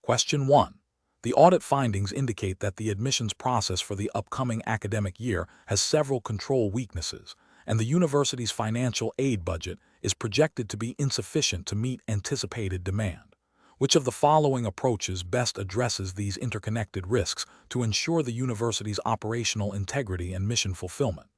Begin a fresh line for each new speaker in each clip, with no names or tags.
Question 1. The audit findings indicate that the admissions process for the upcoming academic year has several control weaknesses, and the university's financial aid budget is projected to be insufficient to meet anticipated demand. Which of the following approaches best addresses these interconnected risks to ensure the university's operational integrity and mission fulfillment?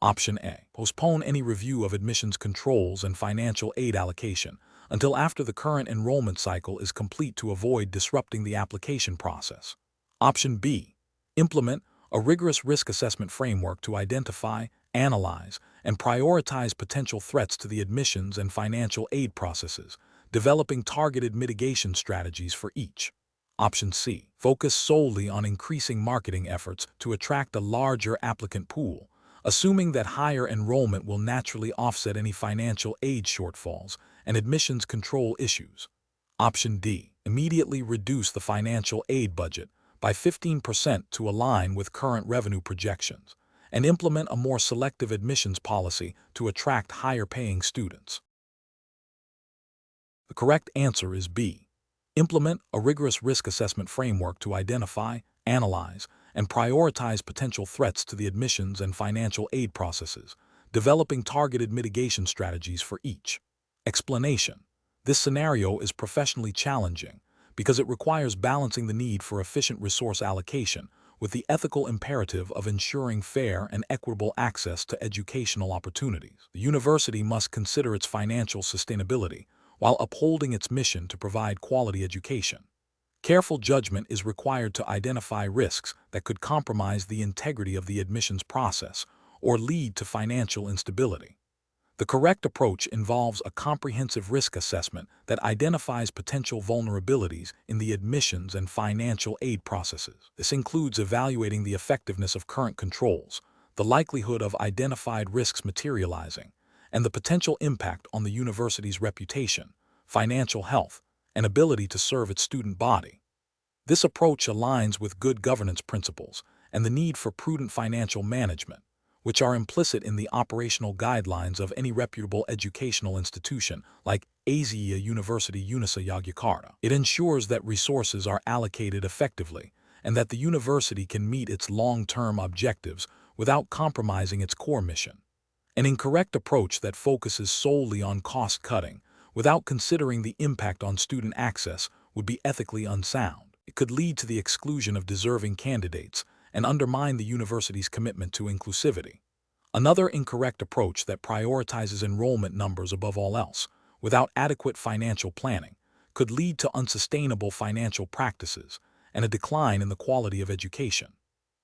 Option A. Postpone any review of admissions controls and financial aid allocation until after the current enrollment cycle is complete to avoid disrupting the application process. Option B. Implement a rigorous risk assessment framework to identify, analyze, and prioritize potential threats to the admissions and financial aid processes, developing targeted mitigation strategies for each. Option C. Focus solely on increasing marketing efforts to attract a larger applicant pool, assuming that higher enrollment will naturally offset any financial aid shortfalls and admissions control issues. Option D. Immediately reduce the financial aid budget by 15% to align with current revenue projections, and implement a more selective admissions policy to attract higher-paying students. The correct answer is B. Implement a rigorous risk assessment framework to identify, analyze, and prioritize potential threats to the admissions and financial aid processes, developing targeted mitigation strategies for each. Explanation: this scenario is professionally challenging because it requires balancing the need for efficient resource allocation with the ethical imperative of ensuring fair and equitable access to educational opportunities. The university must consider its financial sustainability while upholding its mission to provide quality education. Careful judgment is required to identify risks that could compromise the integrity of the admissions process or lead to financial instability. The correct approach involves a comprehensive risk assessment that identifies potential vulnerabilities in the admissions and financial aid processes. This includes evaluating the effectiveness of current controls, the likelihood of identified risks materializing, and the potential impact on the university's reputation, financial health, and ability to serve its student body. This approach aligns with good governance principles and the need for prudent financial management, which are implicit in the operational guidelines of any reputable educational institution like Aisyiyah University UNISA Yogyakarta. It ensures that resources are allocated effectively and that the university can meet its long-term objectives without compromising its core mission. An incorrect approach that focuses solely on cost-cutting without considering the impact on student access would be ethically unsound. It could lead to the exclusion of deserving candidates and undermine the university's commitment to inclusivity. Another incorrect approach that prioritizes enrollment numbers above all else, without adequate financial planning, could lead to unsustainable financial practices and a decline in the quality of education.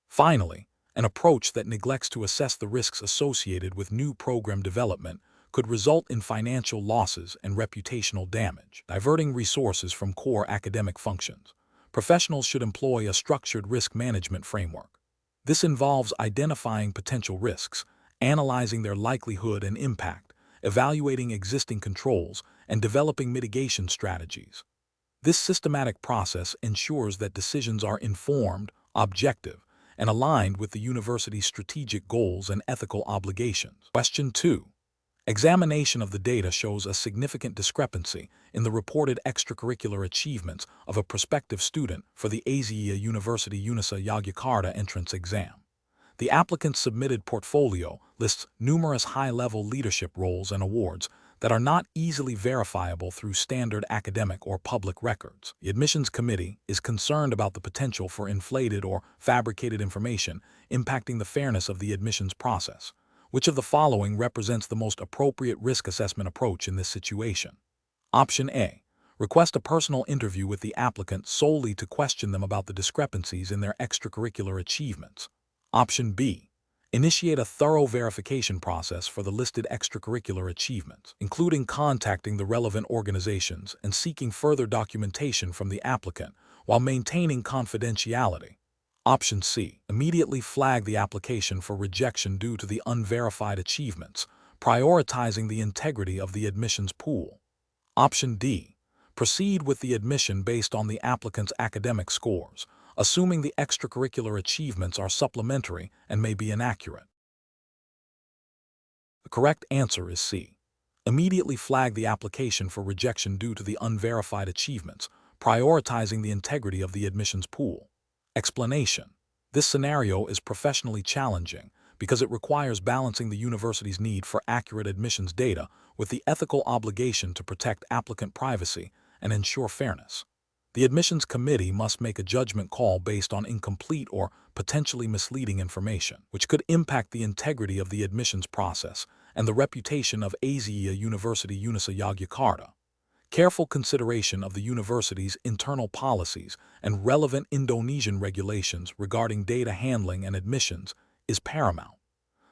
Finally, an approach that neglects to assess the risks associated with new program development could result in financial losses and reputational damage. Diverting resources from core academic functions, professionals should employ a structured risk management framework. This involves identifying potential risks, analyzing their likelihood and impact, evaluating existing controls, and developing mitigation strategies. This systematic process ensures that decisions are informed, objective, and aligned with the university's strategic goals and ethical obligations. Question 2. Examination of the data shows a significant discrepancy in the reported extracurricular achievements of a prospective student for the Aisyiyah University UNISA Yogyakarta entrance exam. The applicant's submitted portfolio lists numerous high-level leadership roles and awards that are not easily verifiable through standard academic or public records. The admissions committee is concerned about the potential for inflated or fabricated information impacting the fairness of the admissions process. Which of the following represents the most appropriate risk assessment approach in this situation? Option A. Request a personal interview with the applicant solely to question them about the discrepancies in their extracurricular achievements. Option B. Initiate a thorough verification process for the listed extracurricular achievements, including contacting the relevant organizations and seeking further documentation from the applicant while maintaining confidentiality. Option C. Immediately flag the application for rejection due to the unverified achievements, prioritizing the integrity of the admissions pool. Option D. Proceed with the admission based on the applicant's academic scores, assuming the extracurricular achievements are supplementary and may be inaccurate. The correct answer is C. Immediately flag the application for rejection due to the unverified achievements, prioritizing the integrity of the admissions pool. Explanation: this scenario is professionally challenging because it requires balancing the university's need for accurate admissions data with the ethical obligation to protect applicant privacy and ensure fairness. The admissions committee must make a judgment call based on incomplete or potentially misleading information, which could impact the integrity of the admissions process and the reputation of Aisyiyah University UNISA Yogyakarta. Careful consideration of the university's internal policies and relevant Indonesian regulations regarding data handling and admissions is paramount.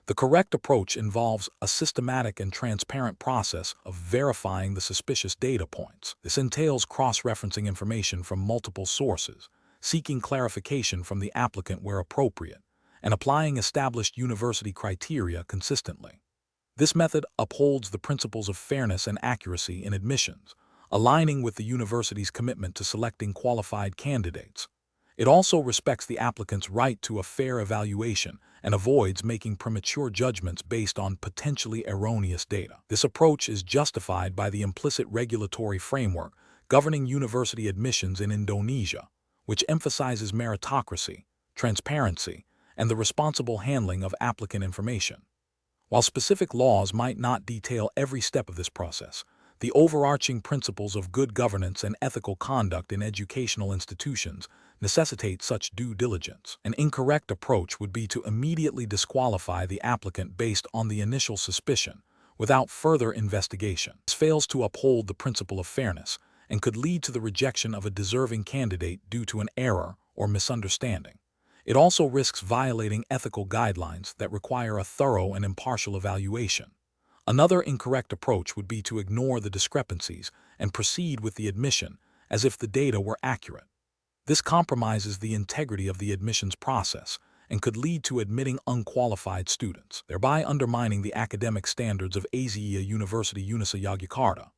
The correct approach involves a systematic and transparent process of verifying the suspicious data points. This entails cross-referencing information from multiple sources, seeking clarification from the applicant where appropriate, and applying established university criteria consistently. This method upholds the principles of fairness and accuracy in admissions, aligning with the university's commitment to selecting qualified candidates. It also respects the applicant's right to a fair evaluation and avoids making premature judgments based on potentially erroneous data. This approach is justified by the implicit regulatory framework governing university admissions in Indonesia, which emphasizes meritocracy, transparency, and the responsible handling of applicant information. While specific laws might not detail every step of this process, the overarching principles of good governance and ethical conduct in educational institutions necessitate such due diligence. An incorrect approach would be to immediately disqualify the applicant based on the initial suspicion, without further investigation. This fails to uphold the principle of fairness and could lead to the rejection of a deserving candidate due to an error or misunderstanding. It also risks violating ethical guidelines that require a thorough and impartial evaluation. Another incorrect approach would be to ignore the discrepancies and proceed with the admission as if the data were accurate. This compromises the integrity of the admissions process and could lead to admitting unqualified students, thereby undermining the academic standards of Aisyiyah University UNISA Yogyakarta.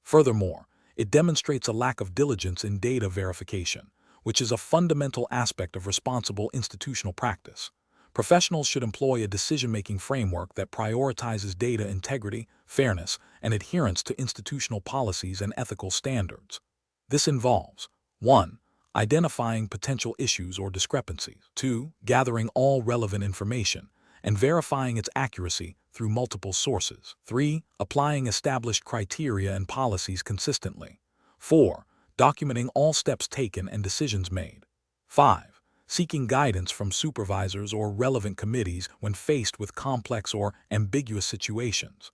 Furthermore, it demonstrates a lack of diligence in data verification, which is a fundamental aspect of responsible institutional practice. Professionals should employ a decision-making framework that prioritizes data integrity, fairness, and adherence to institutional policies and ethical standards. This involves 1. Identifying potential issues or discrepancies. 2. Gathering all relevant information and verifying its accuracy through multiple sources. 3. Applying established criteria and policies consistently. 4. Documenting all steps taken and decisions made. 5. Seeking guidance from supervisors or relevant committees when faced with complex or ambiguous situations.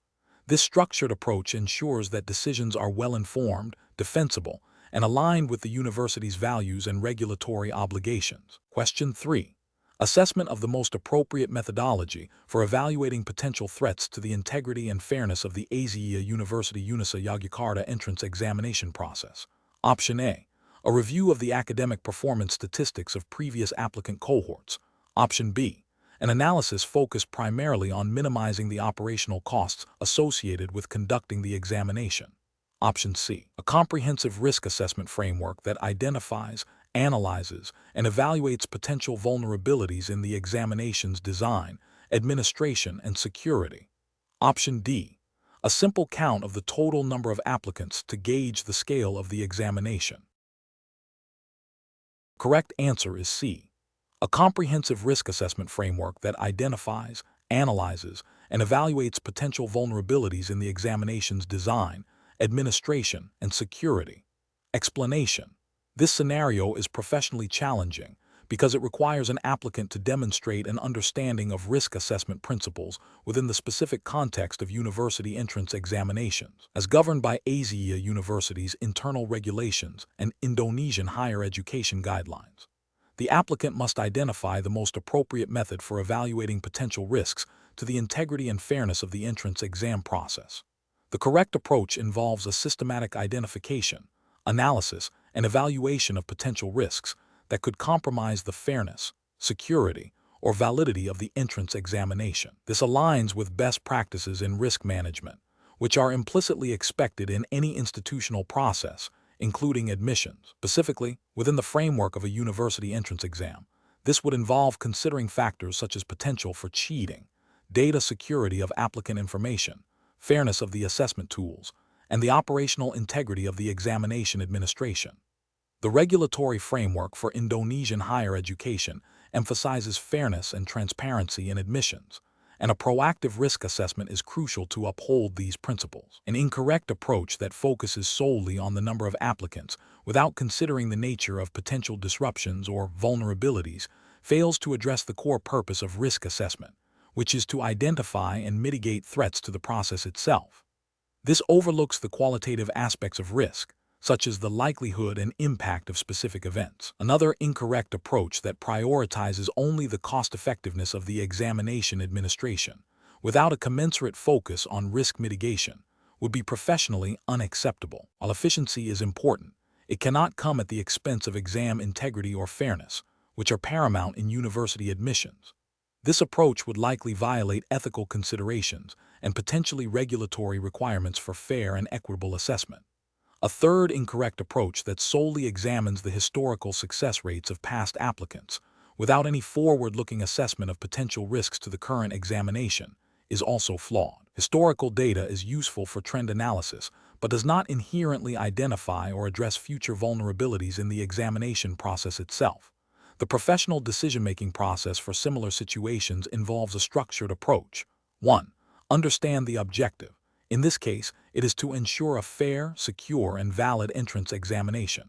This structured approach ensures that decisions are well-informed, defensible, and aligned with the university's values and regulatory obligations. Question 3. Assessment of the most appropriate methodology for evaluating potential threats to the integrity and fairness of the Aisyiyah University UNISA Yogyakarta entrance examination process. Option A. A review of the academic performance statistics of previous applicant cohorts. Option B. An analysis focused primarily on minimizing the operational costs associated with conducting the examination. Option C. A comprehensive risk assessment framework that identifies, analyzes, and evaluates potential vulnerabilities in the examination's design, administration, and security. Option D. A simple count of the total number of applicants to gauge the scale of the examination. Correct answer is C. A comprehensive risk assessment framework that identifies, analyzes, and evaluates potential vulnerabilities in the examination's design, administration, and security. Explanation: this scenario is professionally challenging because it requires an applicant to demonstrate an understanding of risk assessment principles within the specific context of university entrance examinations, as governed by Aisyiyah University's internal regulations and Indonesian higher education guidelines. The applicant must identify the most appropriate method for evaluating potential risks to the integrity and fairness of the entrance exam process. The correct approach involves a systematic identification, analysis, and evaluation of potential risks that could compromise the fairness, security, or validity of the entrance examination. This aligns with best practices in risk management, which are implicitly expected in any institutional process, including admissions. Specifically, within the framework of a university entrance exam, this would involve considering factors such as potential for cheating, data security of applicant information, fairness of the assessment tools, and the operational integrity of the examination administration. The regulatory framework for Indonesian higher education emphasizes fairness and transparency in admissions, and a proactive risk assessment is crucial to uphold these principles. An incorrect approach that focuses solely on the number of applicants without considering the nature of potential disruptions or vulnerabilities fails to address the core purpose of risk assessment, which is to identify and mitigate threats to the process itself. This overlooks the qualitative aspects of risk, such as the likelihood and impact of specific events. Another incorrect approach that prioritizes only the cost-effectiveness of the examination administration, without a commensurate focus on risk mitigation, would be professionally unacceptable. While efficiency is important, it cannot come at the expense of exam integrity or fairness, which are paramount in university admissions. This approach would likely violate ethical considerations and potentially regulatory requirements for fair and equitable assessment. A third incorrect approach that solely examines the historical success rates of past applicants, without any forward-looking assessment of potential risks to the current examination, is also flawed. Historical data is useful for trend analysis, but does not inherently identify or address future vulnerabilities in the examination process itself. The professional decision-making process for similar situations involves a structured approach. 1. Understand the objective. In this case, it is to ensure a fair, secure, and valid entrance examination.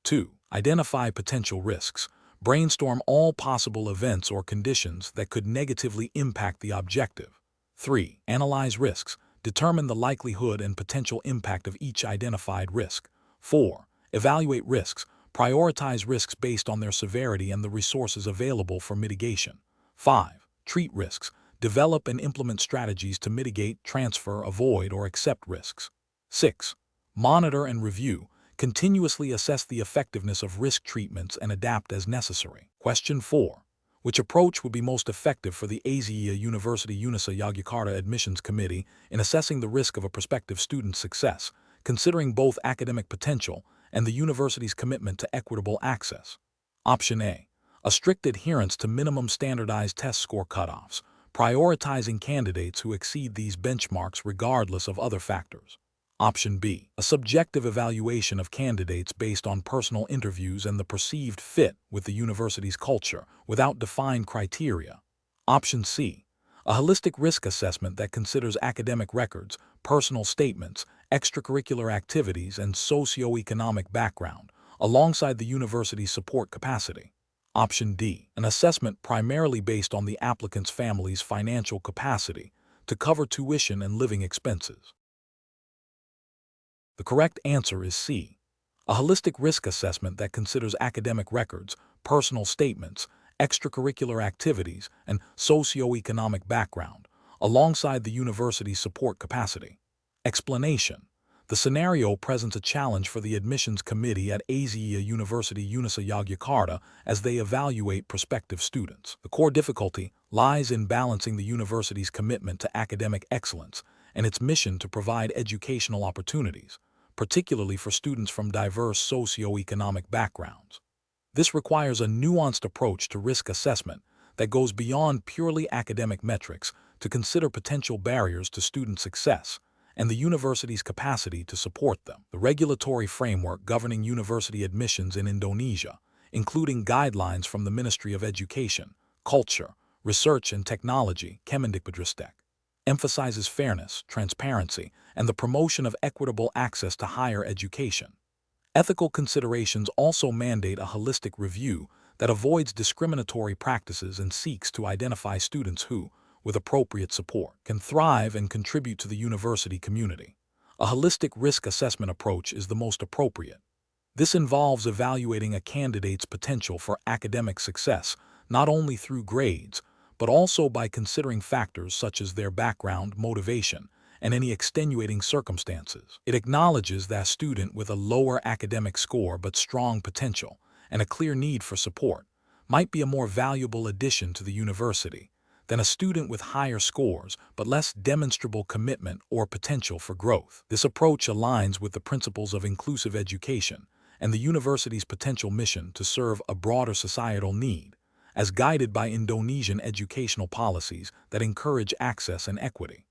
2. Identify potential risks. Brainstorm all possible events or conditions that could negatively impact the objective. 3. Analyze risks. Determine the likelihood and potential impact of each identified risk. 4. Evaluate risks. Prioritize risks based on their severity and the resources available for mitigation. 5. Treat risks. Develop and implement strategies to mitigate, transfer, avoid, or accept risks. 6. Monitor and review. Continuously assess the effectiveness of risk treatments and adapt as necessary. Question 4. Which approach would be most effective for the Aisyiyah University UNISA Yogyakarta Admissions Committee in assessing the risk of a prospective student's success, considering both academic potential and the university's commitment to equitable access? Option A. A strict adherence to minimum standardized test score cutoffs, prioritizing candidates who exceed these benchmarks regardless of other factors. Option B. A subjective evaluation of candidates based on personal interviews and the perceived fit with the university's culture, without defined criteria. Option C. A holistic risk assessment that considers academic records, personal statements, extracurricular activities, and socioeconomic background, alongside the university's support capacity. Option D. An assessment primarily based on the applicant's family's financial capacity to cover tuition and living expenses. The correct answer is C. A holistic risk assessment that considers academic records, personal statements, extracurricular activities, and socioeconomic background, alongside the university's support capacity. Explanation. The scenario presents a challenge for the admissions committee at Aisyiyah University UNISA Yogyakarta as they evaluate prospective students. The core difficulty lies in balancing the university's commitment to academic excellence and its mission to provide educational opportunities, particularly for students from diverse socioeconomic backgrounds. This requires a nuanced approach to risk assessment that goes beyond purely academic metrics to consider potential barriers to student success and the university's capacity to support them. The regulatory framework governing university admissions in Indonesia, including guidelines from the Ministry of Education, Culture, Research and Technology, Kemendikbudristek, emphasizes fairness, transparency, and the promotion of equitable access to higher education. Ethical considerations also mandate a holistic review that avoids discriminatory practices and seeks to identify students who, with appropriate support, can thrive and contribute to the university community. A holistic risk assessment approach is the most appropriate. This involves evaluating a candidate's potential for academic success not only through grades, but also by considering factors such as their background, motivation, and any extenuating circumstances. It acknowledges that a student with a lower academic score but strong potential and a clear need for support might be a more valuable addition to the university than a student with higher scores but less demonstrable commitment or potential for growth. This approach aligns with the principles of inclusive education and the university's potential mission to serve a broader societal need, as guided by Indonesian educational policies that encourage access and equity.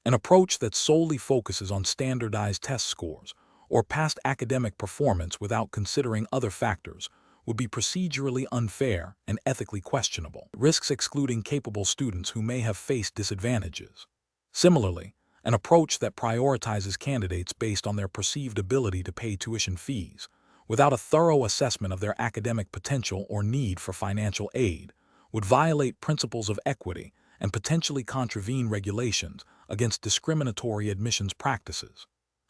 An approach that solely focuses on standardized test scores or past academic performance without considering other factors would be procedurally unfair and ethically questionable. It risks excluding capable students who may have faced disadvantages. Similarly, an approach that prioritizes candidates based on their perceived ability to pay tuition fees, without a thorough assessment of their academic potential or need for financial aid, would violate principles of equity and potentially contravene regulations against discriminatory admissions practices.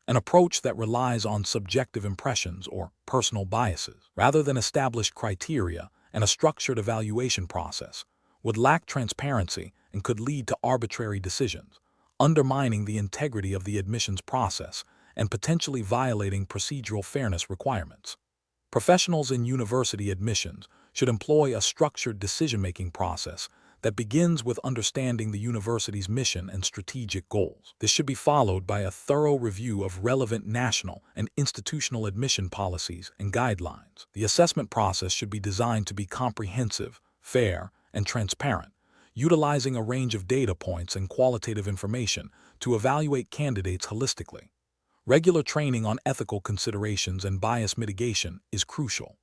An approach that relies on subjective impressions or personal biases, rather than established criteria and a structured evaluation process, would lack transparency and could lead to arbitrary decisions, undermining the integrity of the admissions process and potentially violating procedural fairness requirements. Professionals in university admissions should employ a structured decision-making process that begins with understanding the university's mission and strategic goals. This should be followed by a thorough review of relevant national and institutional admission policies and guidelines. The assessment process should be designed to be comprehensive, fair, and transparent, utilizing a range of data points and qualitative information to evaluate candidates holistically. Regular training on ethical considerations and bias mitigation is crucial.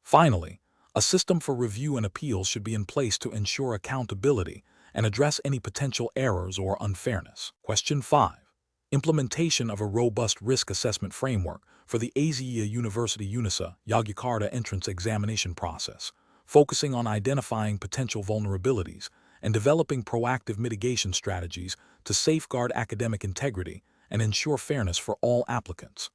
Finally, a system for review and appeals should be in place to ensure accountability and address any potential errors or unfairness. Question 5. Implementation of a robust risk assessment framework for the Aisyiyah University UNISA Yogyakarta entrance examination process, focusing on identifying potential vulnerabilities and developing proactive mitigation strategies to safeguard academic integrity and ensure fairness for all applicants.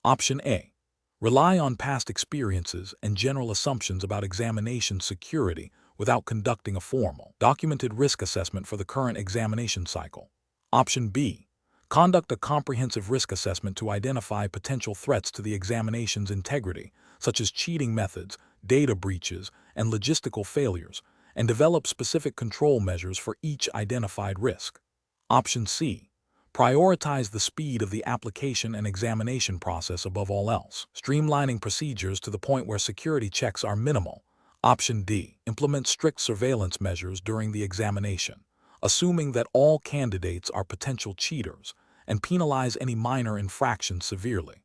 Option A. Rely on past experiences and general assumptions about examination security without conducting a formal, documented risk assessment for the current examination cycle. Option B. Conduct a comprehensive risk assessment to identify potential threats to the examination's integrity, such as cheating methods, data breaches, and logistical failures, and develop specific control measures for each identified risk. Option C. Prioritize the speed of the application and examination process above all else, streamlining procedures to the point where security checks are minimal. Option D. Implement strict surveillance measures during the examination, assuming that all candidates are potential cheaters, and penalize any minor infractions severely.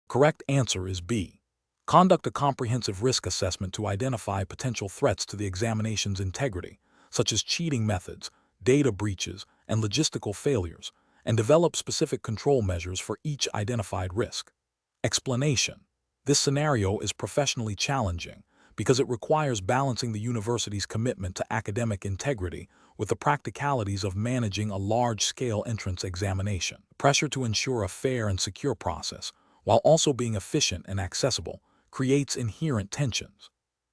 Correct answer is B. Conduct a comprehensive risk assessment to identify potential threats to the examination's integrity, such as cheating methods, data breaches, and logistical failures, and develop specific control measures for each identified risk. Explanation. This scenario is professionally challenging because it requires balancing the university's commitment to academic integrity with the practicalities of managing a large-scale entrance examination. Pressure to ensure a fair and secure process, while also being efficient and accessible, creates inherent tensions.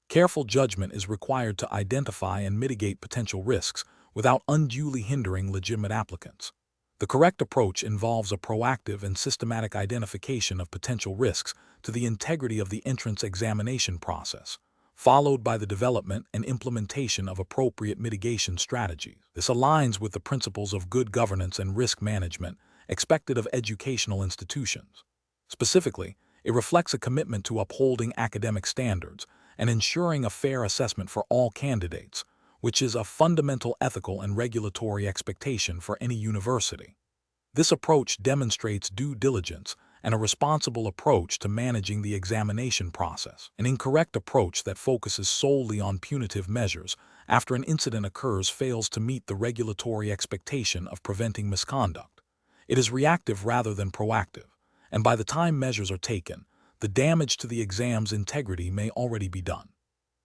Careful judgment is required to identify and mitigate potential risks without unduly hindering legitimate applicants. The correct approach involves a proactive and systematic identification of potential risks to the integrity of the entrance examination process, followed by the development and implementation of appropriate mitigation strategies. This aligns with the principles of good governance and risk management expected of educational institutions. Specifically, it reflects a commitment to upholding academic standards and ensuring a fair assessment for all candidates, which is a fundamental ethical and regulatory expectation for any university. This approach demonstrates due diligence and a responsible approach to managing the examination process. An incorrect approach that focuses solely on punitive measures after an incident occurs fails to meet the regulatory expectation of preventing misconduct. It is reactive rather than proactive, and by the time measures are taken, the damage to the exam's integrity may already be done.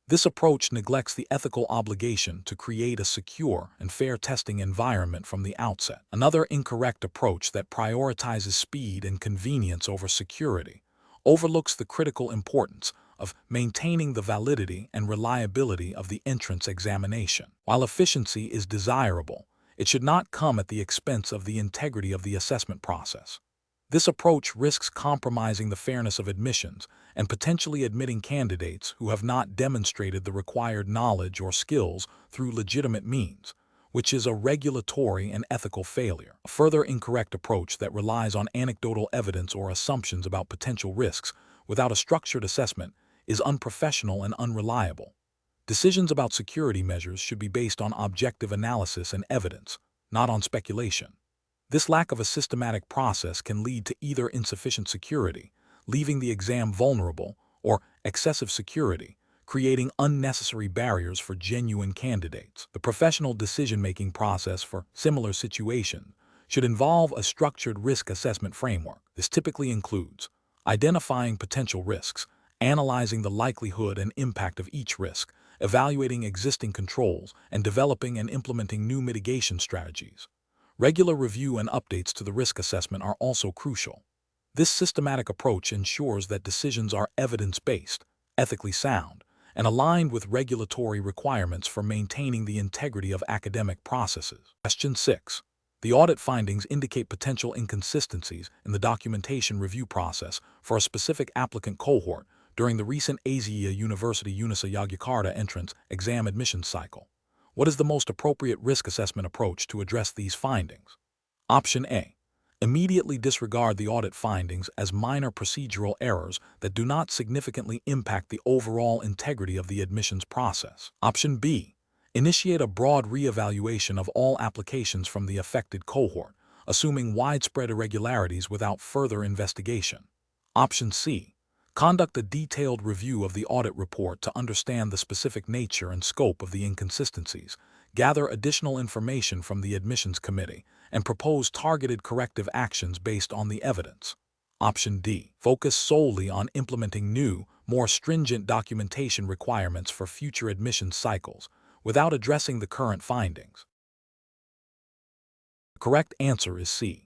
This approach neglects the ethical obligation to create a secure and fair testing environment from the outset. Another incorrect approach that prioritizes speed and convenience over security overlooks the critical importance of maintaining the validity and reliability of the entrance examination. While efficiency is desirable, it should not come at the expense of the integrity of the assessment process. This approach risks compromising the fairness of admissions and potentially admitting candidates who have not demonstrated the required knowledge or skills through legitimate means, which is a regulatory and ethical failure. A further incorrect approach that relies on anecdotal evidence or assumptions about potential risks without a structured assessment is unprofessional and unreliable. Decisions about security measures should be based on objective analysis and evidence, not on speculation. This lack of a systematic process can lead to either insufficient security, leaving the exam vulnerable, or excessive security, creating unnecessary barriers for genuine candidates. The professional decision-making process for similar situations should involve a structured risk assessment framework. This typically includes identifying potential risks, analyzing the likelihood and impact of each risk, evaluating existing controls, and developing and implementing new mitigation strategies. Regular review and updates to the risk assessment are also crucial. This systematic approach ensures that decisions are evidence-based, ethically sound, and aligned with regulatory requirements for maintaining the integrity of academic processes. Question 6. The audit findings indicate potential inconsistencies in the documentation review process for a specific applicant cohort during the recent Aisyiyah University UNISA Yogyakarta entrance exam admissions cycle. What is the most appropriate risk assessment approach to address these findings? Option A. Immediately disregard the audit findings as minor procedural errors that do not significantly impact the overall integrity of the admissions process. Option B. Initiate a broad reevaluation of all applications from the affected cohort, assuming widespread irregularities without further investigation. Option C. Conduct a detailed review of the audit report to understand the specific nature and scope of the inconsistencies, gather additional information from the admissions committee, and propose targeted corrective actions based on the evidence. Option D. Focus solely on implementing new, more stringent documentation requirements for future admissions cycles, without addressing the current findings. The correct answer is C.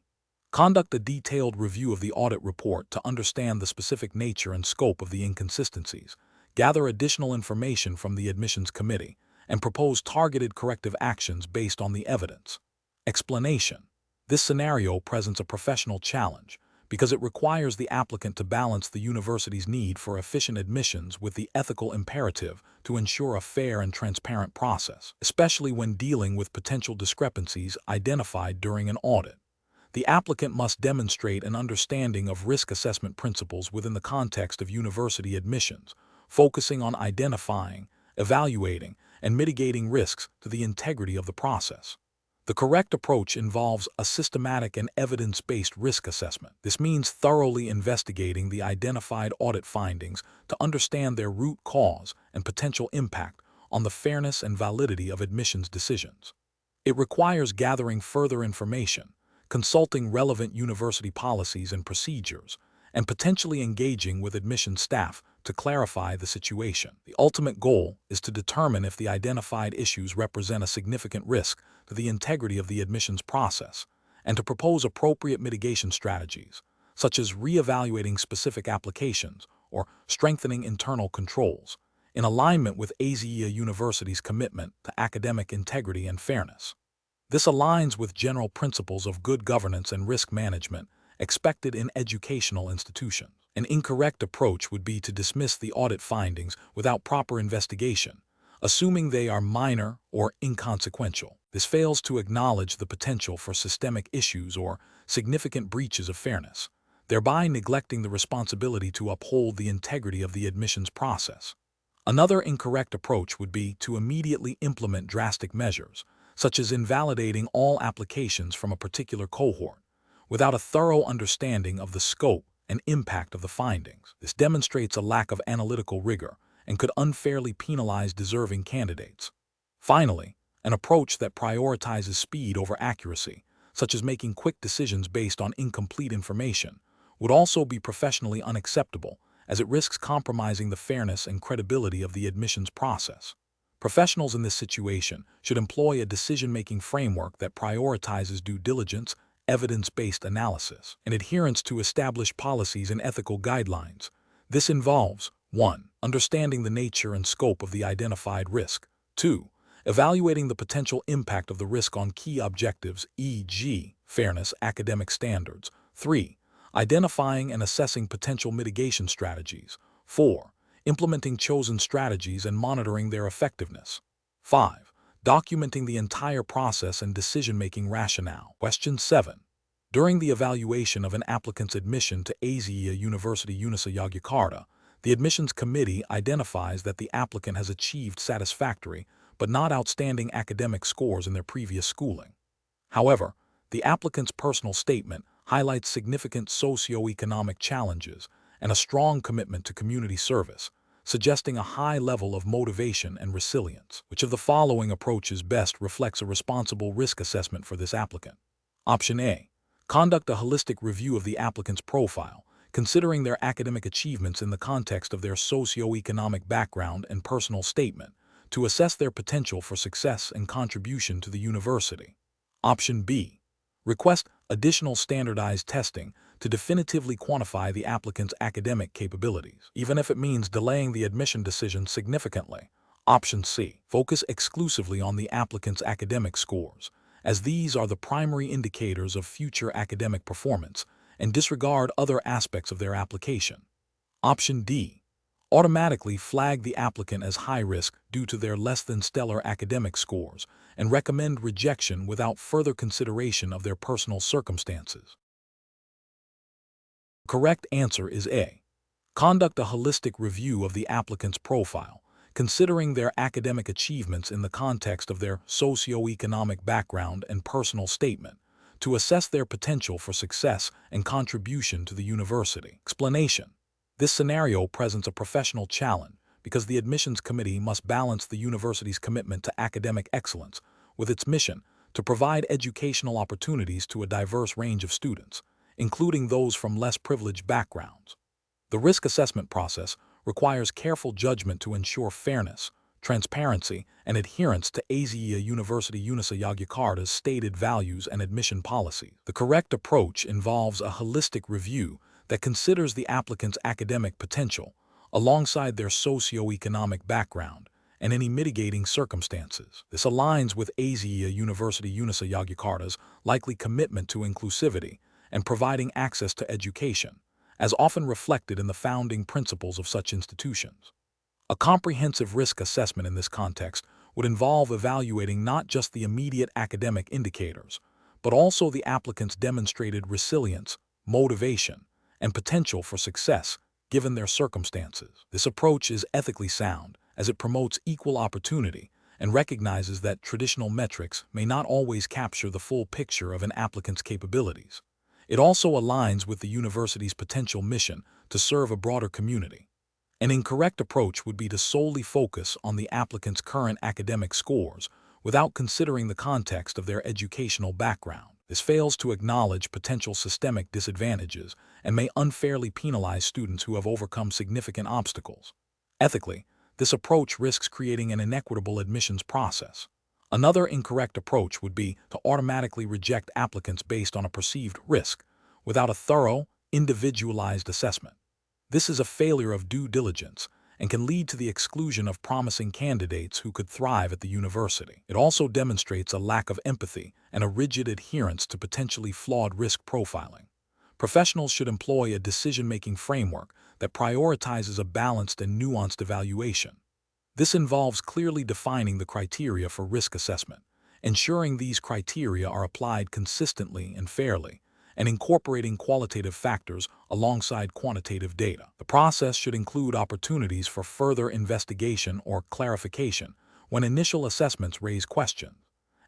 Conduct a detailed review of the audit report to understand the specific nature and scope of the inconsistencies, gather additional information from the admissions committee, and propose targeted corrective actions based on the evidence. Explanation. This scenario presents a professional challenge because it requires the applicant to balance the university's need for efficient admissions with the ethical imperative to ensure a fair and transparent process, especially when dealing with potential discrepancies identified during an audit. The applicant must demonstrate an understanding of risk assessment principles within the context of university admissions, focusing on identifying, evaluating, and mitigating risks to the integrity of the process. The correct approach involves a systematic and evidence-based risk assessment. This means thoroughly investigating the identified audit findings to understand their root cause and potential impact on the fairness and validity of admissions decisions. It requires gathering further information, consulting relevant university policies and procedures, and potentially engaging with admissions staff to clarify the situation. The ultimate goal is to determine if the identified issues represent a significant risk to the integrity of the admissions process, and to propose appropriate mitigation strategies, such as reevaluating specific applications or strengthening internal controls, in alignment with Aisyiyah University's commitment to academic integrity and fairness. This aligns with general principles of good governance and risk management expected in educational institutions. An incorrect approach would be to dismiss the audit findings without proper investigation, assuming they are minor or inconsequential. This fails to acknowledge the potential for systemic issues or significant breaches of fairness, thereby neglecting the responsibility to uphold the integrity of the admissions process. Another incorrect approach would be to immediately implement drastic measures, such as invalidating all applications from a particular cohort, without a thorough understanding of the scope and impact of the findings. This demonstrates a lack of analytical rigor and could unfairly penalize deserving candidates. Finally, an approach that prioritizes speed over accuracy, such as making quick decisions based on incomplete information, would also be professionally unacceptable, as it risks compromising the fairness and credibility of the admissions process. Professionals in this situation should employ a decision-making framework that prioritizes due diligence, evidence-based analysis, and adherence to established policies and ethical guidelines. This involves 1. Understanding the nature and scope of the identified risk. 2. Evaluating the potential impact of the risk on key objectives, e.g., fairness, academic standards. 3. Identifying and assessing potential mitigation strategies. 4. Implementing chosen strategies and monitoring their effectiveness. 5. Documenting the entire process and decision-making rationale. Question 7. During the evaluation of an applicant's admission to Aisyiyah University UNISA Yogyakarta, the admissions committee identifies that the applicant has achieved satisfactory but not outstanding academic scores in their previous schooling. However, The applicant's personal statement highlights significant socioeconomic challenges and a strong commitment to community service, suggesting a high level of motivation and resilience. Which of the following approaches best reflects a responsible risk assessment for this applicant? Option A. Conduct a holistic review of the applicant's profile, considering their academic achievements in the context of their socioeconomic background and personal statement, to assess their potential for success and contribution to the university. Option B. Request additional standardized testing to definitively quantify the applicant's academic capabilities, even if it means delaying the admission decision significantly. Option C. Focus exclusively on the applicant's academic scores, as these are the primary indicators of future academic performance, and disregard other aspects of their application. Option D. Automatically flag the applicant as high risk due to their less than stellar academic scores and recommend rejection without further consideration of their personal circumstances. The correct answer is A. Conduct a holistic review of the applicant's profile, considering their academic achievements in the context of their socioeconomic background and personal statement, to assess their potential for success and contribution to the university. Explanation. This scenario presents a professional challenge because the admissions committee must balance the university's commitment to academic excellence with its mission to provide educational opportunities to a diverse range of students, including those from less privileged backgrounds. The risk assessment process requires careful judgment to ensure fairness, transparency, and adherence to Aisyiyah University UNISA Yogyakarta's stated values and admission policies. The correct approach involves a holistic review that considers the applicant's academic potential, alongside their socioeconomic background and any mitigating circumstances. This aligns with Aisyiyah University UNISA Yogyakarta's likely commitment to inclusivity and providing access to education, as often reflected in the founding principles of such institutions. A comprehensive risk assessment in this context would involve evaluating not just the immediate academic indicators, but also the applicant's demonstrated resilience, motivation, and potential for success given their circumstances. This approach is ethically sound as it promotes equal opportunity and recognizes that traditional metrics may not always capture the full picture of an applicant's capabilities. It also aligns with the university's potential mission to serve a broader community. An incorrect approach would be to solely focus on the applicant's current academic scores without considering the context of their educational background. This fails to acknowledge potential systemic disadvantages and may unfairly penalize students who have overcome significant obstacles. Ethically, this approach risks creating an inequitable admissions process. Another incorrect approach would be to automatically reject applicants based on a perceived risk, without a thorough, individualized assessment. This is a failure of due diligence and can lead to the exclusion of promising candidates who could thrive at the university. It also demonstrates a lack of empathy and a rigid adherence to potentially flawed risk profiling. Professionals should employ a decision-making framework that prioritizes a balanced and nuanced evaluation. This involves clearly defining the criteria for risk assessment, ensuring these criteria are applied consistently and fairly, and incorporating qualitative factors alongside quantitative data. The process should include opportunities for further investigation or clarification when initial assessments raise questions,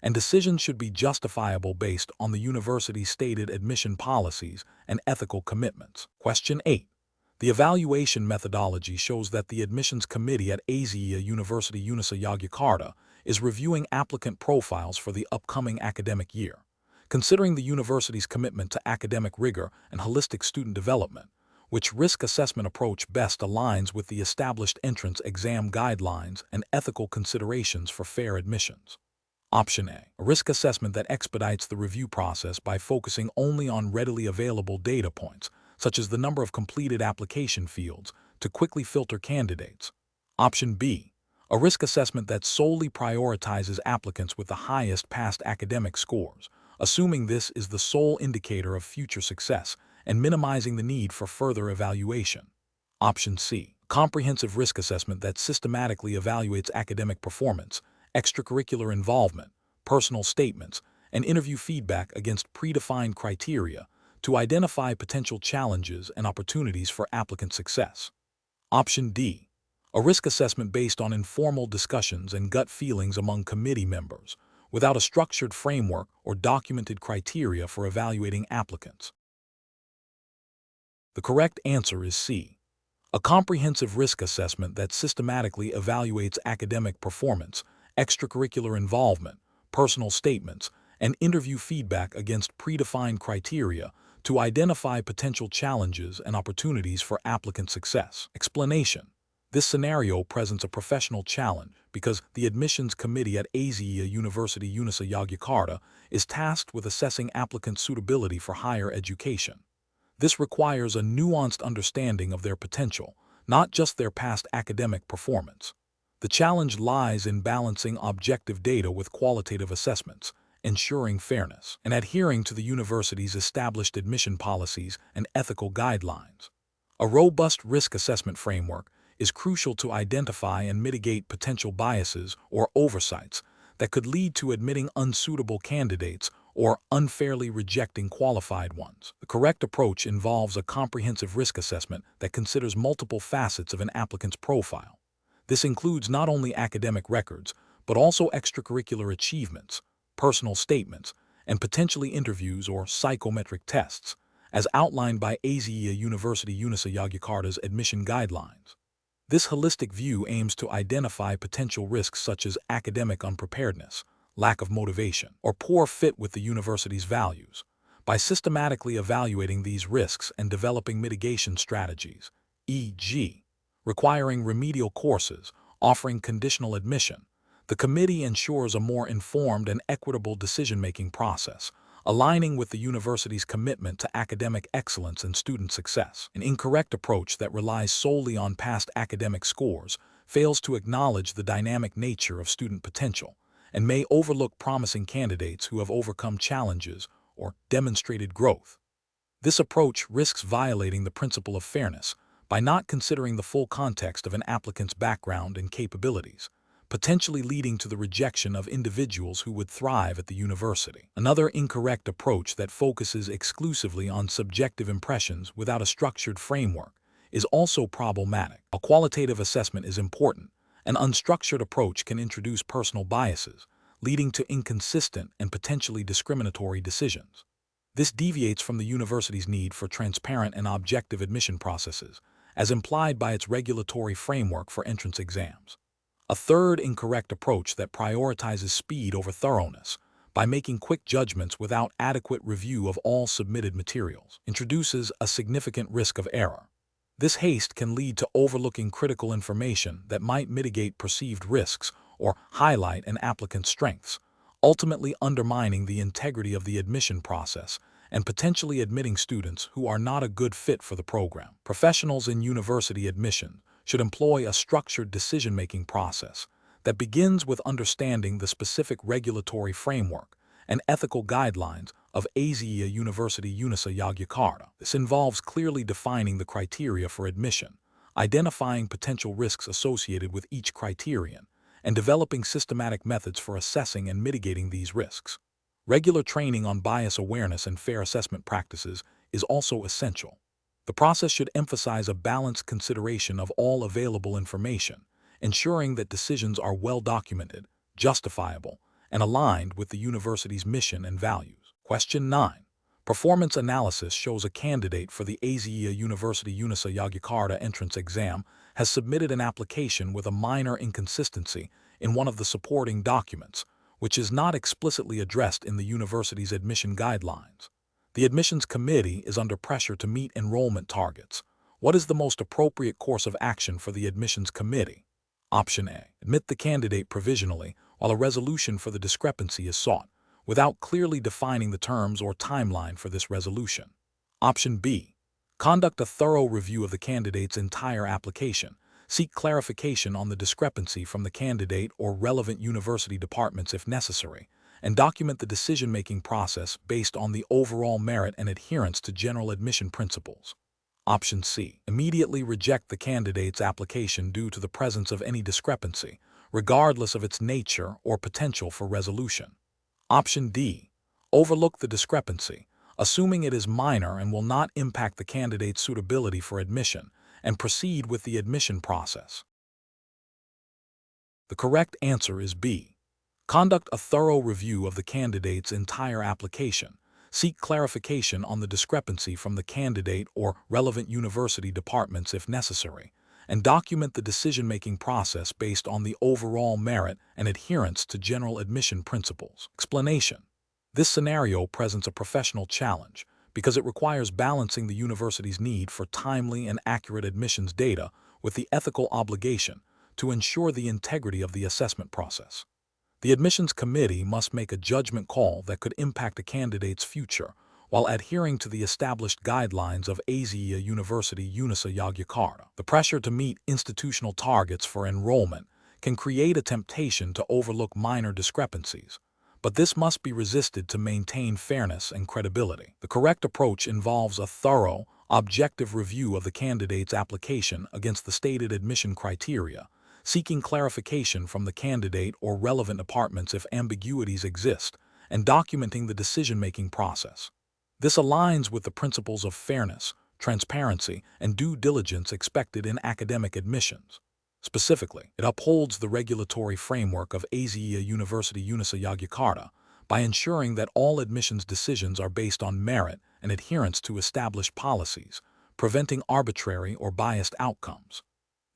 and decisions should be justifiable based on the university's stated admission policies and ethical commitments. Question 8. The evaluation methodology shows that the admissions committee at Aisyiyah University UNISA Yogyakarta is reviewing applicant profiles for the upcoming academic year. Considering the university's commitment to academic rigor and holistic student development, which risk assessment approach best aligns with the established entrance exam guidelines and ethical considerations for fair admissions? Option A. A risk assessment that expedites the review process by focusing only on readily available data points, such as the number of completed application fields, to quickly filter candidates. Option B. A risk assessment that solely prioritizes applicants with the highest past academic scores, assuming this is the sole indicator of future success and minimizing the need for further evaluation. Option C. Comprehensive risk assessment that systematically evaluates academic performance, extracurricular involvement, personal statements, and interview feedback against predefined criteria to identify potential challenges and opportunities for applicant success. Option D. A risk assessment based on informal discussions and gut feelings among committee members, without a structured framework or documented criteria for evaluating applicants. The correct answer is C. A comprehensive risk assessment that systematically evaluates academic performance, extracurricular involvement, personal statements, and interview feedback against predefined criteria to identify potential challenges and opportunities for applicant success. Explanation. This scenario presents a professional challenge because the admissions committee at Aisyiyah University UNISA Yogyakarta is tasked with assessing applicants' suitability for higher education. This requires a nuanced understanding of their potential, not just their past academic performance. The challenge lies in balancing objective data with qualitative assessments, ensuring fairness, and adhering to the university's established admission policies and ethical guidelines. A robust risk assessment framework is crucial to identify and mitigate potential biases or oversights that could lead to admitting unsuitable candidates or unfairly rejecting qualified ones. The correct approach involves a comprehensive risk assessment that considers multiple facets of an applicant's profile. This includes not only academic records, but also extracurricular achievements, personal statements, and potentially interviews or psychometric tests, as outlined by Aisyiyah University UNISA Yogyakarta's admission guidelines. This holistic view aims to identify potential risks such as academic unpreparedness, lack of motivation, or poor fit with the university's values. By systematically evaluating these risks and developing mitigation strategies, e.g., requiring remedial courses, offering conditional admission, the committee ensures a more informed and equitable decision-making process, aligning with the university's commitment to academic excellence and student success. An incorrect approach that relies solely on past academic scores fails to acknowledge the dynamic nature of student potential and may overlook promising candidates who have overcome challenges or demonstrated growth. This approach risks violating the principle of fairness by not considering the full context of an applicant's background and capabilities, potentially leading to the rejection of individuals who would thrive at the university. Another incorrect approach that focuses exclusively on subjective impressions without a structured framework is also problematic. A qualitative assessment is important. An unstructured approach can introduce personal biases, leading to inconsistent and potentially discriminatory decisions. This deviates from the university's need for transparent and objective admission processes, as implied by its regulatory framework for entrance exams. A third incorrect approach that prioritizes speed over thoroughness by making quick judgments without adequate review of all submitted materials introduces a significant risk of error. This haste can lead to overlooking critical information that might mitigate perceived risks or highlight an applicant's strengths, ultimately undermining the integrity of the admission process and potentially admitting students who are not a good fit for the program. Professionals in university admission should employ a structured decision-making process that begins with understanding the specific regulatory framework and ethical guidelines of Aisyiyah University UNISA Yogyakarta. This involves clearly defining the criteria for admission, identifying potential risks associated with each criterion, and developing systematic methods for assessing and mitigating these risks. Regular training on bias awareness and fair assessment practices is also essential. The process should emphasize a balanced consideration of all available information, ensuring that decisions are well documented, justifiable, and aligned with the university's mission and values. Question 9. Performance analysis shows a candidate for the Aisyiyah University UNISA Yogyakarta entrance exam has submitted an application with a minor inconsistency in one of the supporting documents, which is not explicitly addressed in the university's admission guidelines. The admissions committee is under pressure to meet enrollment targets. What is the most appropriate course of action for the admissions committee? Option A. Admit the candidate provisionally while a resolution for the discrepancy is sought, without clearly defining the terms or timeline for this resolution. Option B. Conduct a thorough review of the candidate's entire application. Seek clarification on the discrepancy from the candidate or relevant university departments if necessary, and document the decision-making process based on the overall merit and adherence to general admission principles. Option C. Immediately reject the candidate's application due to the presence of any discrepancy, regardless of its nature or potential for resolution. Option D. Overlook the discrepancy, assuming it is minor and will not impact the candidate's suitability for admission, and proceed with the admission process. The correct answer is B. Conduct a thorough review of the candidate's entire application. Seek clarification on the discrepancy from the candidate or relevant university departments if necessary, and document the decision-making process based on the overall merit and adherence to general admission principles. Explanation. This scenario presents a professional challenge because it requires balancing the university's need for timely and accurate admissions data with the ethical obligation to ensure the integrity of the assessment process. The admissions committee must make a judgment call that could impact a candidate's future while adhering to the established guidelines of Aisyiyah University UNISA Yogyakarta. The pressure to meet institutional targets for enrollment can create a temptation to overlook minor discrepancies, but this must be resisted to maintain fairness and credibility. The correct approach involves a thorough, objective review of the candidate's application against the stated admission criteria, seeking clarification from the candidate or relevant departments if ambiguities exist, and documenting the decision-making process. This aligns with the principles of fairness, transparency, and due diligence expected in academic admissions. Specifically, it upholds the regulatory framework of Aisyiyah University UNISA Yogyakarta by ensuring that all admissions decisions are based on merit and adherence to established policies, preventing arbitrary or biased outcomes.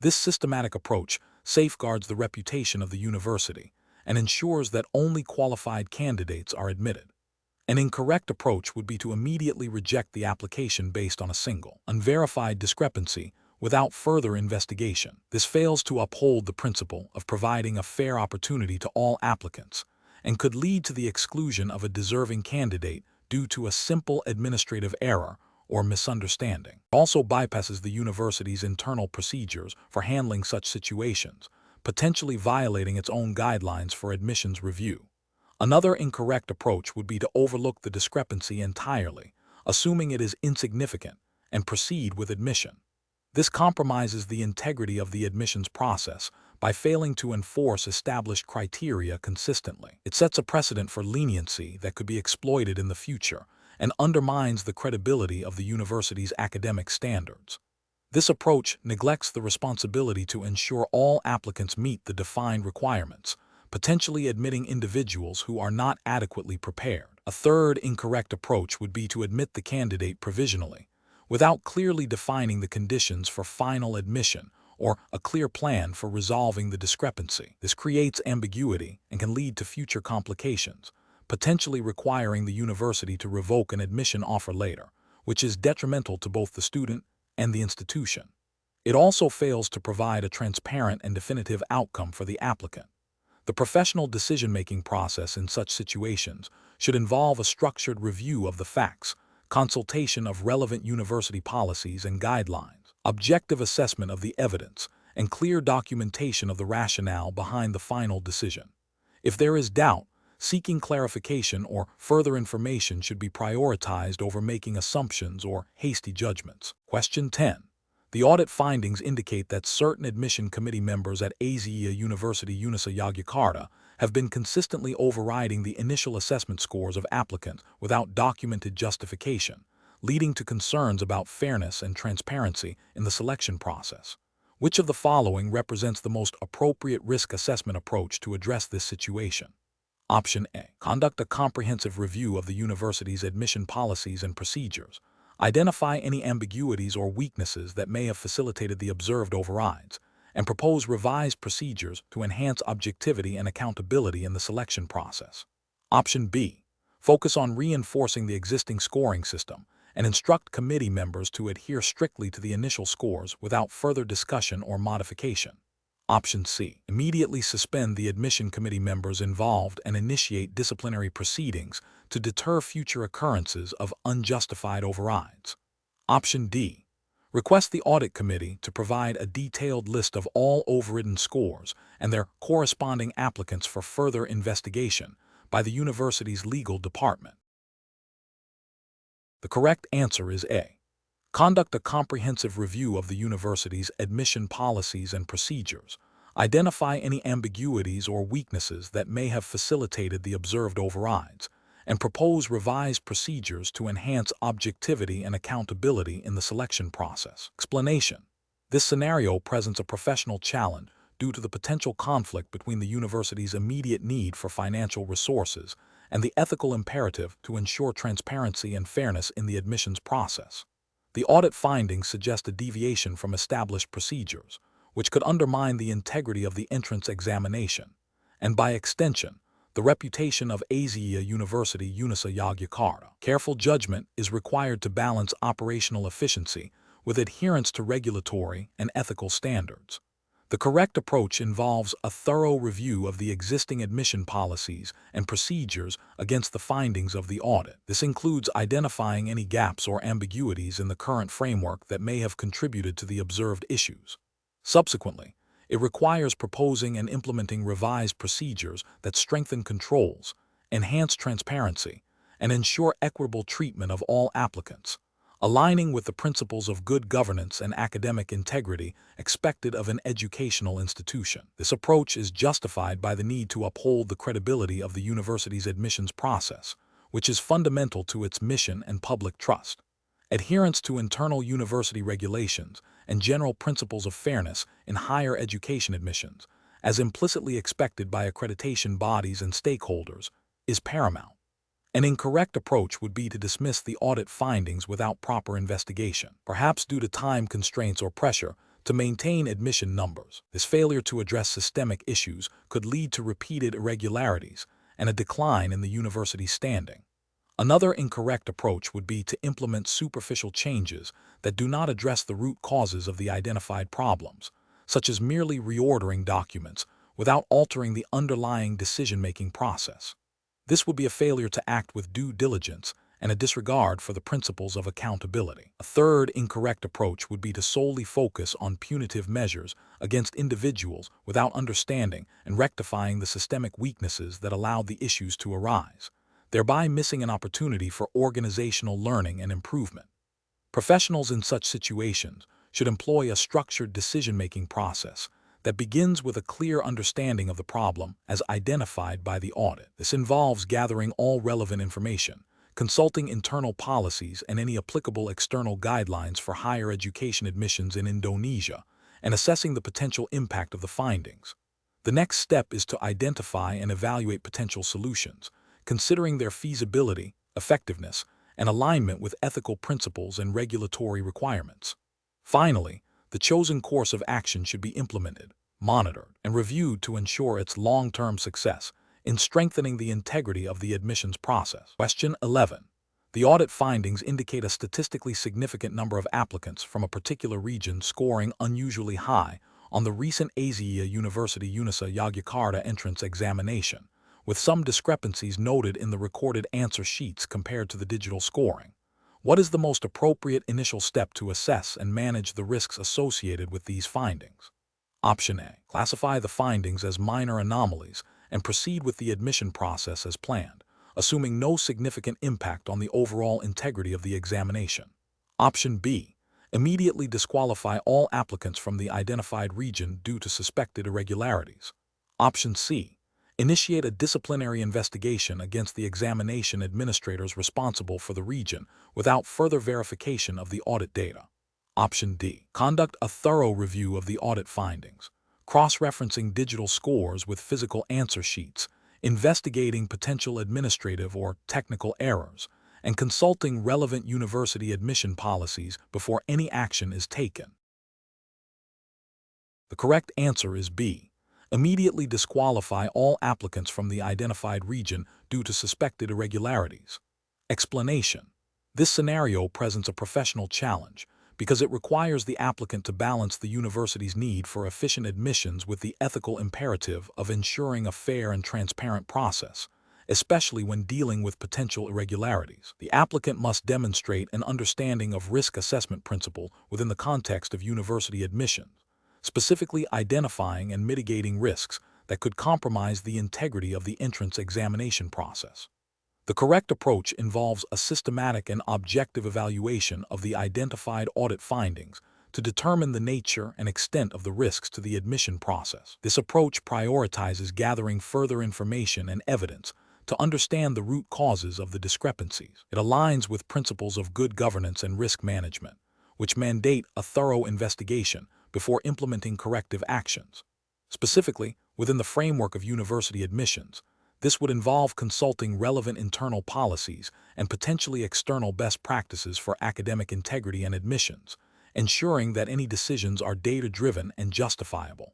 This systematic approach safeguards the reputation of the university and ensures that only qualified candidates are admitted. An incorrect approach would be to immediately reject the application based on a single, unverified discrepancy without further investigation. This fails to uphold the principle of providing a fair opportunity to all applicants and could lead to the exclusion of a deserving candidate due to a simple administrative error or misunderstanding. It also bypasses the university's internal procedures for handling such situations, potentially violating its own guidelines for admissions review. Another incorrect approach would be to overlook the discrepancy entirely, assuming it is insignificant, and proceed with admission. This compromises the integrity of the admissions process by failing to enforce established criteria consistently. It sets a precedent for leniency that could be exploited in the future and undermines the credibility of the university's academic standards. This approach neglects the responsibility to ensure all applicants meet the defined requirements, potentially admitting individuals who are not adequately prepared. A third incorrect approach would be to admit the candidate provisionally, without clearly defining the conditions for final admission or a clear plan for resolving the discrepancy. This creates ambiguity and can lead to future complications, potentially requiring the university to revoke an admission offer later, which is detrimental to both the student and the institution. It also fails to provide a transparent and definitive outcome for the applicant. The professional decision-making process in such situations should involve a structured review of the facts, consultation of relevant university policies and guidelines, objective assessment of the evidence, and clear documentation of the rationale behind the final decision. If there is doubt, seeking clarification or further information should be prioritized over making assumptions or hasty judgments. Question 10. The audit findings indicate that certain admission committee members at Aisyiyah University UNISA Yogyakarta have been consistently overriding the initial assessment scores of applicants without documented justification, leading to concerns about fairness and transparency in the selection process. Which of the following represents the most appropriate risk assessment approach to address this situation? Option A. Conduct a comprehensive review of the university's admission policies and procedures. Identify any ambiguities or weaknesses that may have facilitated the observed overrides, and propose revised procedures to enhance objectivity and accountability in the selection process. Option B. Focus on reinforcing the existing scoring system and instruct committee members to adhere strictly to the initial scores without further discussion or modification. Option C. Immediately suspend the admission committee members involved and initiate disciplinary proceedings to deter future occurrences of unjustified overrides. Option D. Request the audit committee to provide a detailed list of all overridden scores and their corresponding applicants for further investigation by the university's legal department. The correct answer is A. Conduct a comprehensive review of the university's admission policies and procedures. Identify any ambiguities or weaknesses that may have facilitated the observed overrides, and propose revised procedures to enhance objectivity and accountability in the selection process. Explanation. This scenario presents a professional challenge due to the potential conflict between the university's immediate need for financial resources and the ethical imperative to ensure transparency and fairness in the admissions process. The audit findings suggest a deviation from established procedures, which could undermine the integrity of the entrance examination, and by extension, the reputation of Aisyiyah University UNISA Yogyakarta. Careful judgment is required to balance operational efficiency with adherence to regulatory and ethical standards. The correct approach involves a thorough review of the existing admission policies and procedures against the findings of the audit. This includes identifying any gaps or ambiguities in the current framework that may have contributed to the observed issues. Subsequently, it requires proposing and implementing revised procedures that strengthen controls, enhance transparency, and ensure equitable treatment of all applicants, aligning with the principles of good governance and academic integrity expected of an educational institution. This approach is justified by the need to uphold the credibility of the university's admissions process, which is fundamental to its mission and public trust. Adherence to internal university regulations and general principles of fairness in higher education admissions, as implicitly expected by accreditation bodies and stakeholders, is paramount. An incorrect approach would be to dismiss the audit findings without proper investigation, perhaps due to time constraints or pressure to maintain admission numbers. This failure to address systemic issues could lead to repeated irregularities and a decline in the university's standing. Another incorrect approach would be to implement superficial changes that do not address the root causes of the identified problems, such as merely reordering documents without altering the underlying decision-making process. This would be a failure to act with due diligence and a disregard for the principles of accountability. A third incorrect approach would be to solely focus on punitive measures against individuals without understanding and rectifying the systemic weaknesses that allowed the issues to arise, thereby missing an opportunity for organizational learning and improvement. Professionals in such situations should employ a structured decision-making process that begins with a clear understanding of the problem as identified by the audit. This involves gathering all relevant information, consulting internal policies and any applicable external guidelines for higher education admissions in Indonesia, and assessing the potential impact of the findings. The next step is to identify and evaluate potential solutions, considering their feasibility, effectiveness, and alignment with ethical principles and regulatory requirements. Finally, the chosen course of action should be implemented, monitored, and reviewed to ensure its long-term success in strengthening the integrity of the admissions process. Question 11. The audit findings indicate a statistically significant number of applicants from a particular region scoring unusually high on the recent Aisyiyah University UNISA Yogyakarta entrance examination, with some discrepancies noted in the recorded answer sheets compared to the digital scoring. What is the most appropriate initial step to assess and manage the risks associated with these findings? Option A. Classify the findings as minor anomalies and proceed with the admission process as planned, assuming no significant impact on the overall integrity of the examination. Option B. Immediately disqualify all applicants from the identified region due to suspected irregularities. Option C. Initiate a disciplinary investigation against the examination administrators responsible for the region without further verification of the audit data. Option D. Conduct a thorough review of the audit findings, cross-referencing digital scores with physical answer sheets, investigating potential administrative or technical errors, and consulting relevant university admission policies before any action is taken. The correct answer is B. Immediately disqualify all applicants from the identified region due to suspected irregularities. Explanation. This scenario presents a professional challenge because it requires the applicant to balance the university's need for efficient admissions with the ethical imperative of ensuring a fair and transparent process, especially when dealing with potential irregularities. The applicant must demonstrate an understanding of risk assessment principle within the context of university admissions, specifically identifying and mitigating risks that could compromise the integrity of the entrance examination process. The correct approach involves a systematic and objective evaluation of the identified audit findings to determine the nature and extent of the risks to the admission process. This approach prioritizes gathering further information and evidence to understand the root causes of the discrepancies. It aligns with principles of good governance and risk management, which mandate a thorough investigation before implementing corrective actions. Specifically, within the framework of university admissions, this would involve consulting relevant internal policies and potentially external best practices for academic integrity and admissions, ensuring that any decisions are data-driven and justifiable.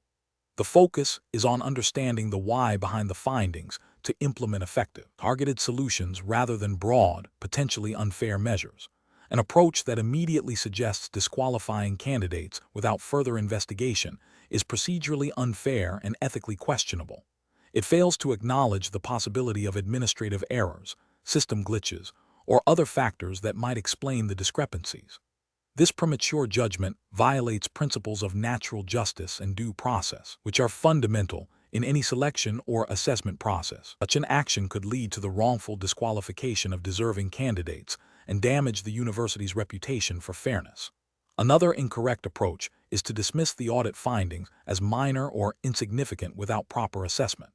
The focus is on understanding the why behind the findings to implement effective, targeted solutions rather than broad, potentially unfair measures, an approach that immediately suggests disqualifying candidates without further investigation is procedurally unfair and ethically questionable. It fails to acknowledge the possibility of administrative errors, system glitches, or other factors that might explain the discrepancies. This premature judgment violates principles of natural justice and due process, which are fundamental in any selection or assessment process. Such an action could lead to the wrongful disqualification of deserving candidates and damage the university's reputation for fairness. Another incorrect approach is to dismiss the audit findings as minor or insignificant without proper assessment.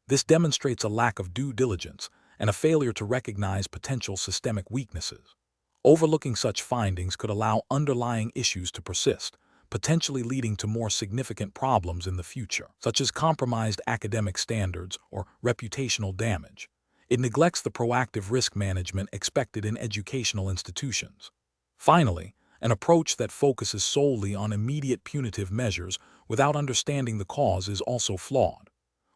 This demonstrates a lack of due diligence and a failure to recognize potential systemic weaknesses. Overlooking such findings could allow underlying issues to persist, potentially leading to more significant problems in the future, such as compromised academic standards or reputational damage. It neglects the proactive risk management expected in educational institutions. Finally, an approach that focuses solely on immediate punitive measures without understanding the cause is also flawed.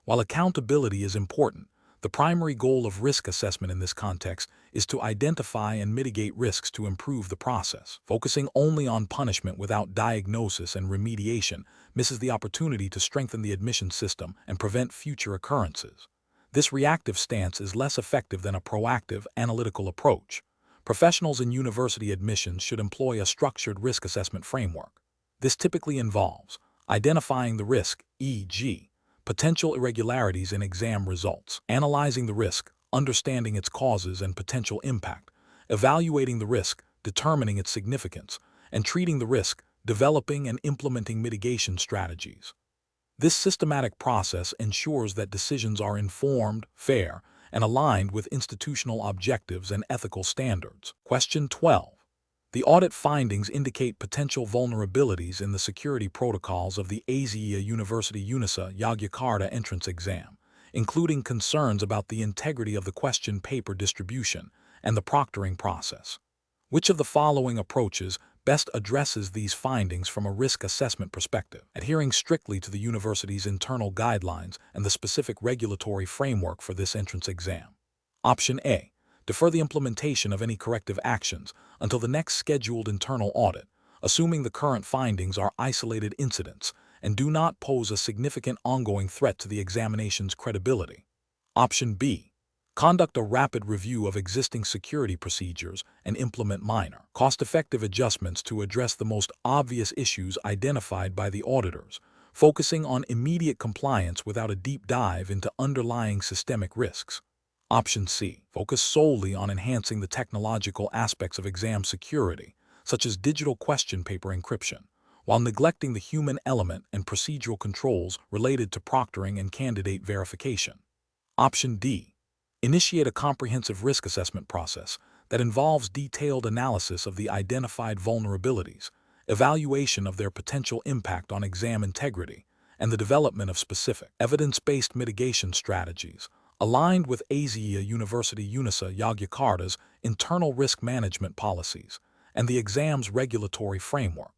While accountability is important, the primary goal of risk assessment in this context is to identify and mitigate risks to improve the process. Focusing only on punishment without diagnosis and remediation misses the opportunity to strengthen the admission system and prevent future occurrences. This reactive stance is less effective than a proactive, analytical approach. Professionals in university admissions should employ a structured risk assessment framework. This typically involves identifying the risk, e.g., potential irregularities in exam results, analyzing the risk, understanding its causes and potential impact, evaluating the risk, determining its significance, and treating the risk, developing and implementing mitigation strategies. This systematic process ensures that decisions are informed, fair, and aligned with institutional objectives and ethical standards. Question 12. The audit findings indicate potential vulnerabilities in the security protocols of the Aisyiyah University UNISA Yogyakarta entrance exam, including concerns about the integrity of the question paper distribution and the proctoring process. Which of the following approaches best addresses these findings from a risk assessment perspective, adhering strictly to the university's internal guidelines and the specific regulatory framework for this entrance exam? Option A. Defer the implementation of any corrective actions until the next scheduled internal audit, assuming the current findings are isolated incidents and do not pose a significant ongoing threat to the examination's credibility. Option B. Conduct a rapid review of existing security procedures and implement minor, cost-effective adjustments to address the most obvious issues identified by the auditors, focusing on immediate compliance without a deep dive into underlying systemic risks. Option C. Focus solely on enhancing the technological aspects of exam security, such as digital question paper encryption, while neglecting the human element and procedural controls related to proctoring and candidate verification. Option D. Initiate a comprehensive risk assessment process that involves detailed analysis of the identified vulnerabilities, evaluation of their potential impact on exam integrity, and the development of specific, evidence-based mitigation strategies aligned with Aisyiyah University UNISA Yogyakarta's internal risk management policies and the exam's regulatory framework.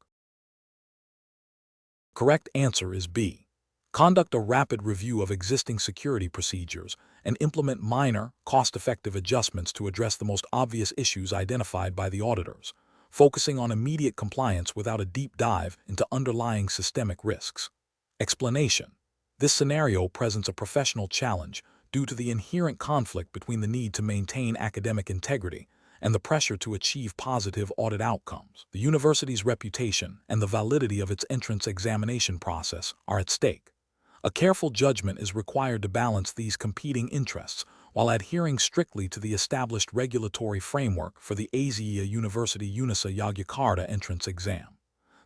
Correct answer is B. Conduct a rapid review of existing security procedures and implement minor, cost-effective adjustments to address the most obvious issues identified by the auditors, focusing on immediate compliance without a deep dive into underlying systemic risks. Explanation. This scenario presents a professional challenge due to the inherent conflict between the need to maintain academic integrity and the pressure to achieve positive audit outcomes. The university's reputation and the validity of its entrance examination process are at stake. A careful judgment is required to balance these competing interests while adhering strictly to the established regulatory framework for the Aisyiyah University UNISA Yogyakarta entrance exam.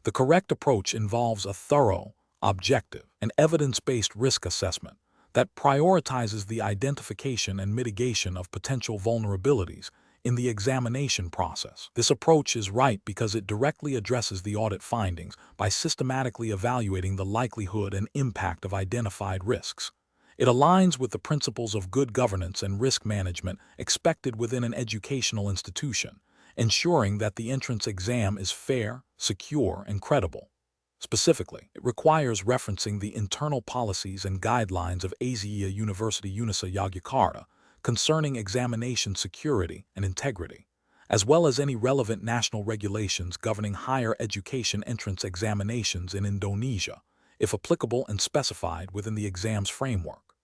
The correct approach involves a thorough, objective, and evidence-based risk assessment that prioritizes the identification and mitigation of potential vulnerabilities in the examination process. This approach is right because it directly addresses the audit findings by systematically evaluating the likelihood and impact of identified risks. It aligns with the principles of good governance and risk management expected within an educational institution, ensuring that the entrance exam is fair, secure, and credible. Specifically, it requires referencing the internal policies and guidelines of Aisyiyah University UNISA Yogyakarta concerning examination security and integrity, as well as any relevant national regulations governing higher education entrance examinations in Indonesia, if applicable and specified within the exam's framework.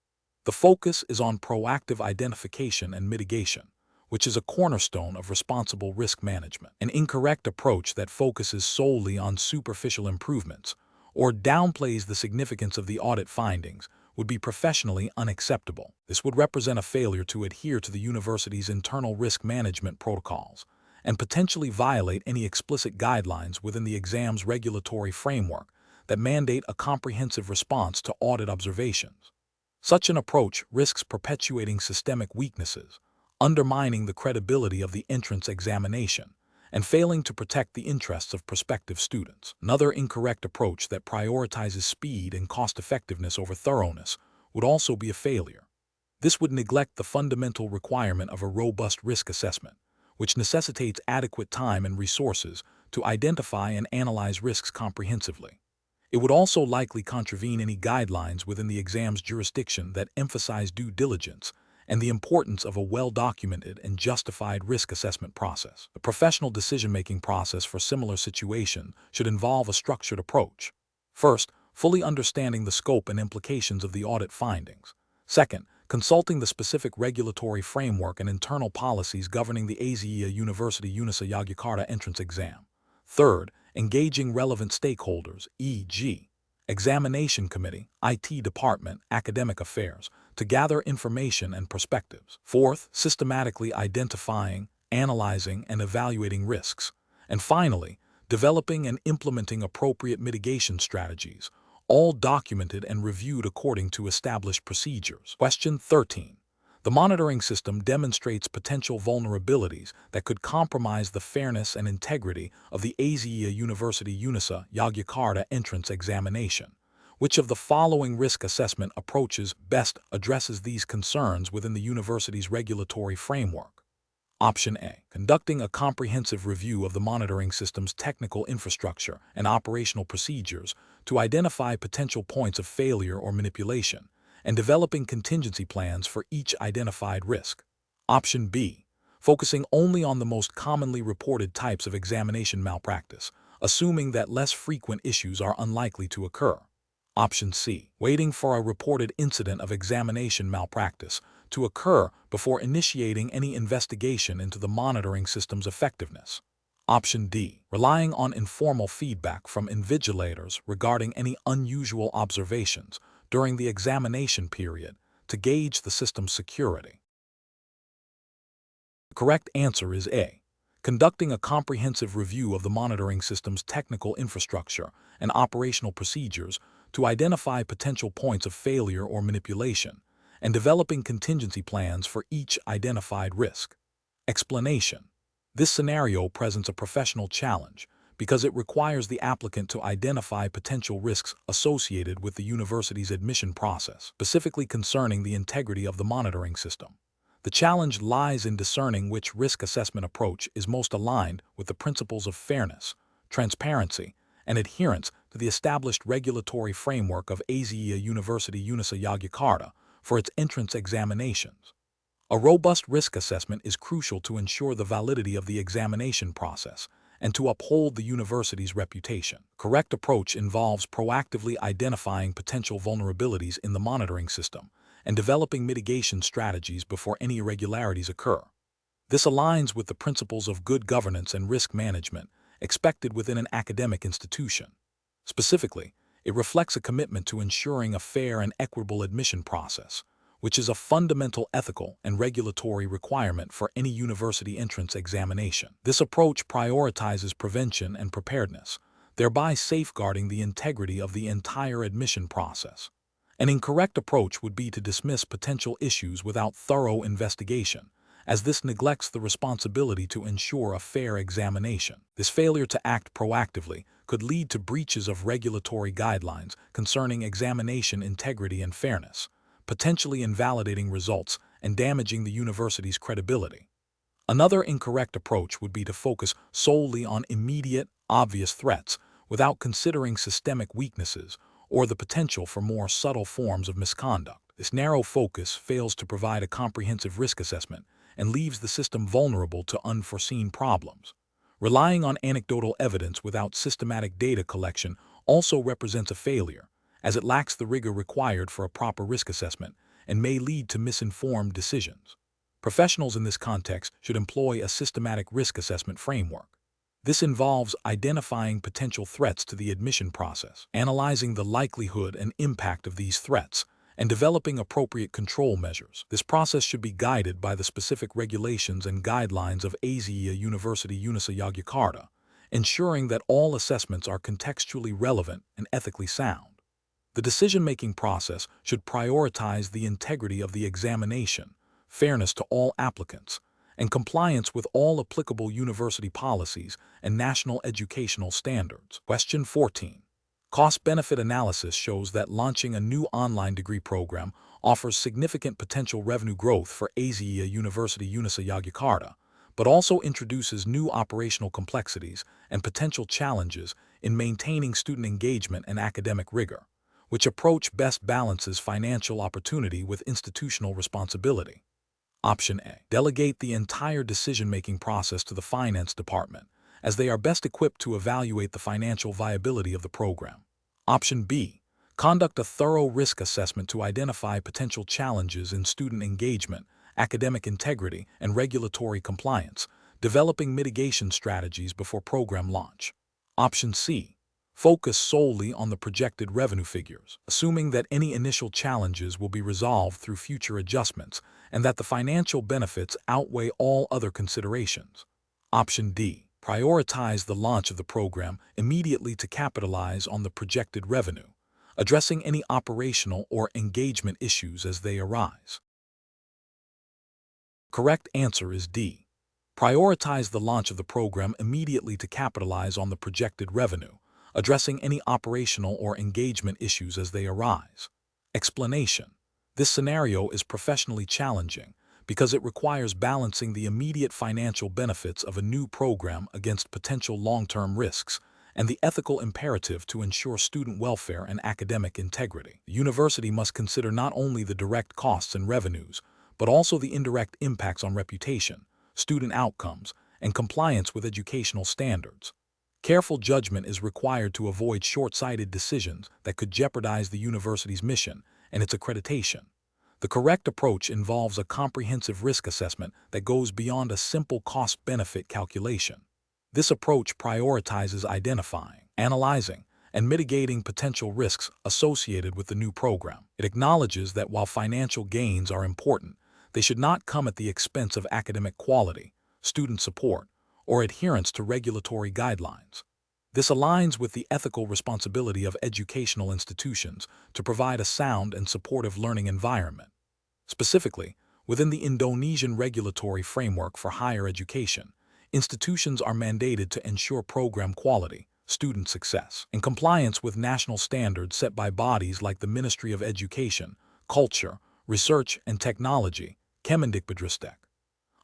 The focus is on proactive identification and mitigation, which is a cornerstone of responsible risk management. An incorrect approach that focuses solely on superficial improvements or downplays the significance of the audit findings would be professionally unacceptable. This would represent a failure to adhere to the university's internal risk management protocols and potentially violate any explicit guidelines within the exam's regulatory framework that mandate a comprehensive response to audit observations. Such an approach risks perpetuating systemic weaknesses, undermining the credibility of the entrance examination, and failing to protect the interests of prospective students. Another incorrect approach that prioritizes speed and cost-effectiveness over thoroughness would also be a failure. This would neglect the fundamental requirement of a robust risk assessment, which necessitates adequate time and resources to identify and analyze risks comprehensively. It would also likely contravene any guidelines within the exam's jurisdiction that emphasize due diligence and the importance of a well-documented and justified risk assessment process. The professional decision-making process for similar situations should involve a structured approach. First, fully understanding the scope and implications of the audit findings. Second, consulting the specific regulatory framework and internal policies governing the Aisyiyah University UNISA Yogyakarta entrance exam. Third, engaging relevant stakeholders, e.g., Examination Committee, IT Department, Academic Affairs, to gather information and perspectives. Fourth, systematically identifying, analyzing, and evaluating risks. And finally, developing and implementing appropriate mitigation strategies, all documented and reviewed according to established procedures. Question 13. The monitoring system demonstrates potential vulnerabilities that could compromise the fairness and integrity of the Aisyiyah University UNISA Yogyakarta entrance examination. Which of the following risk assessment approaches best addresses these concerns within the university's regulatory framework? Option A. Conducting a comprehensive review of the monitoring system's technical infrastructure and operational procedures to identify potential points of failure or manipulation, and developing contingency plans for each identified risk. Option B. Focusing only on the most commonly reported types of examination malpractice, assuming that less frequent issues are unlikely to occur. Option C. Waiting for a reported incident of examination malpractice to occur before initiating any investigation into the monitoring system's effectiveness. Option D. Relying on informal feedback from invigilators regarding any unusual observations during the examination period to gauge the system's security. The correct answer is A. Conducting a comprehensive review of the monitoring system's technical infrastructure and operational procedures to identify potential points of failure or manipulation, and developing contingency plans for each identified risk. Explanation. This scenario presents a professional challenge because it requires the applicant to identify potential risks associated with the university's admission process, specifically concerning the integrity of the monitoring system. The challenge lies in discerning which risk assessment approach is most aligned with the principles of fairness, transparency, and adherence to the established regulatory framework of Aisyiyah University UNISA Yogyakarta for its entrance examinations. A robust risk assessment is crucial to ensure the validity of the examination process and to uphold the university's reputation. Correct approach involves proactively identifying potential vulnerabilities in the monitoring system and developing mitigation strategies before any irregularities occur. This aligns with the principles of good governance and risk management expected within an academic institution. Specifically, it reflects a commitment to ensuring a fair and equitable admission process, which is a fundamental ethical and regulatory requirement for any university entrance examination. This approach prioritizes prevention and preparedness, thereby safeguarding the integrity of the entire admission process. An incorrect approach would be to dismiss potential issues without thorough investigation as this neglects the responsibility to ensure a fair examination. This failure to act proactively could lead to breaches of regulatory guidelines concerning examination integrity and fairness, potentially invalidating results and damaging the university's credibility. Another incorrect approach would be to focus solely on immediate, obvious threats without considering systemic weaknesses or the potential for more subtle forms of misconduct. This narrow focus fails to provide a comprehensive risk assessment and leaves the system vulnerable to unforeseen problems. Relying on anecdotal evidence without systematic data collection also represents a failure, as it lacks the rigor required for a proper risk assessment and may lead to misinformed decisions. Professionals in this context should employ a systematic risk assessment framework. This involves identifying potential threats to the admission process, analyzing the likelihood and impact of these threats, and developing appropriate control measures. This process should be guided by the specific regulations and guidelines of Aisyiyah University UNISA Yogyakarta, ensuring that all assessments are contextually relevant and ethically sound. The decision-making process should prioritize the integrity of the examination, fairness to all applicants, and compliance with all applicable university policies and national educational standards. Question 14. Cost-benefit analysis shows that launching a new online degree program offers significant potential revenue growth for Aisyiyah University UNISA Yogyakarta, but also introduces new operational complexities and potential challenges in maintaining student engagement and academic rigor. Which approach best balances financial opportunity with institutional responsibility? Option A. Delegate the entire decision-making process to the finance department, as they are best equipped to evaluate the financial viability of the program. Option B. Conduct a thorough risk assessment to identify potential challenges in student engagement, academic integrity, and regulatory compliance, developing mitigation strategies before program launch. Option C. Focus solely on the projected revenue figures, assuming that any initial challenges will be resolved through future adjustments and that the financial benefits outweigh all other considerations. Option D. Prioritize the launch of the program immediately to capitalize on the projected revenue, addressing any operational or engagement issues as they arise. Correct answer is D. Prioritize the launch of the program immediately to capitalize on the projected revenue, addressing any operational or engagement issues as they arise. Explanation. This scenario is professionally challenging because it requires balancing the immediate financial benefits of a new program against potential long-term risks and the ethical imperative to ensure student welfare and academic integrity. The university must consider not only the direct costs and revenues, but also the indirect impacts on reputation, student outcomes, and compliance with educational standards. Careful judgment is required to avoid short-sighted decisions that could jeopardize the university's mission and its accreditation. The correct approach involves a comprehensive risk assessment that goes beyond a simple cost-benefit calculation. This approach prioritizes identifying, analyzing, and mitigating potential risks associated with the new program. It acknowledges that while financial gains are important, they should not come at the expense of academic quality, student support, or adherence to regulatory guidelines. This aligns with the ethical responsibility of educational institutions to provide a sound and supportive learning environment. Specifically, within the Indonesian regulatory framework for higher education, institutions are mandated to ensure program quality, student success, and compliance with national standards set by bodies like the Ministry of Education, Culture, Research and Technology, Kemendikbudristek.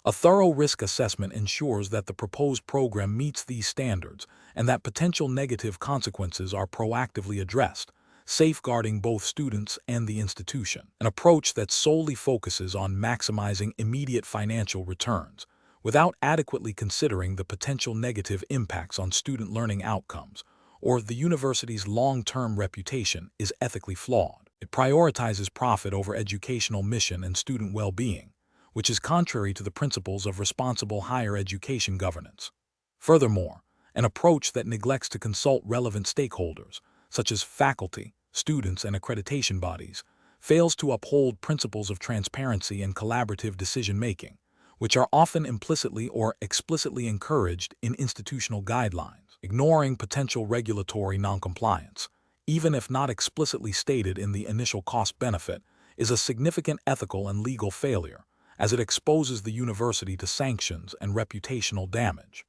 A thorough risk assessment ensures that the proposed program meets these standards and that potential negative consequences are proactively addressed, safeguarding both students and the institution. An approach that solely focuses on maximizing immediate financial returns, without adequately considering the potential negative impacts on student learning outcomes or the university's long-term reputation, is ethically flawed. It prioritizes profit over educational mission and student well-being, which is contrary to the principles of responsible higher education governance. Furthermore, an approach that neglects to consult relevant stakeholders, such as faculty, students, and accreditation bodies, fails to uphold principles of transparency and collaborative decision-making, which are often implicitly or explicitly encouraged in institutional guidelines. Ignoring potential regulatory noncompliance, even if not explicitly stated in the initial cost-benefit, is a significant ethical and legal failure, as it exposes the university to sanctions and reputational damage.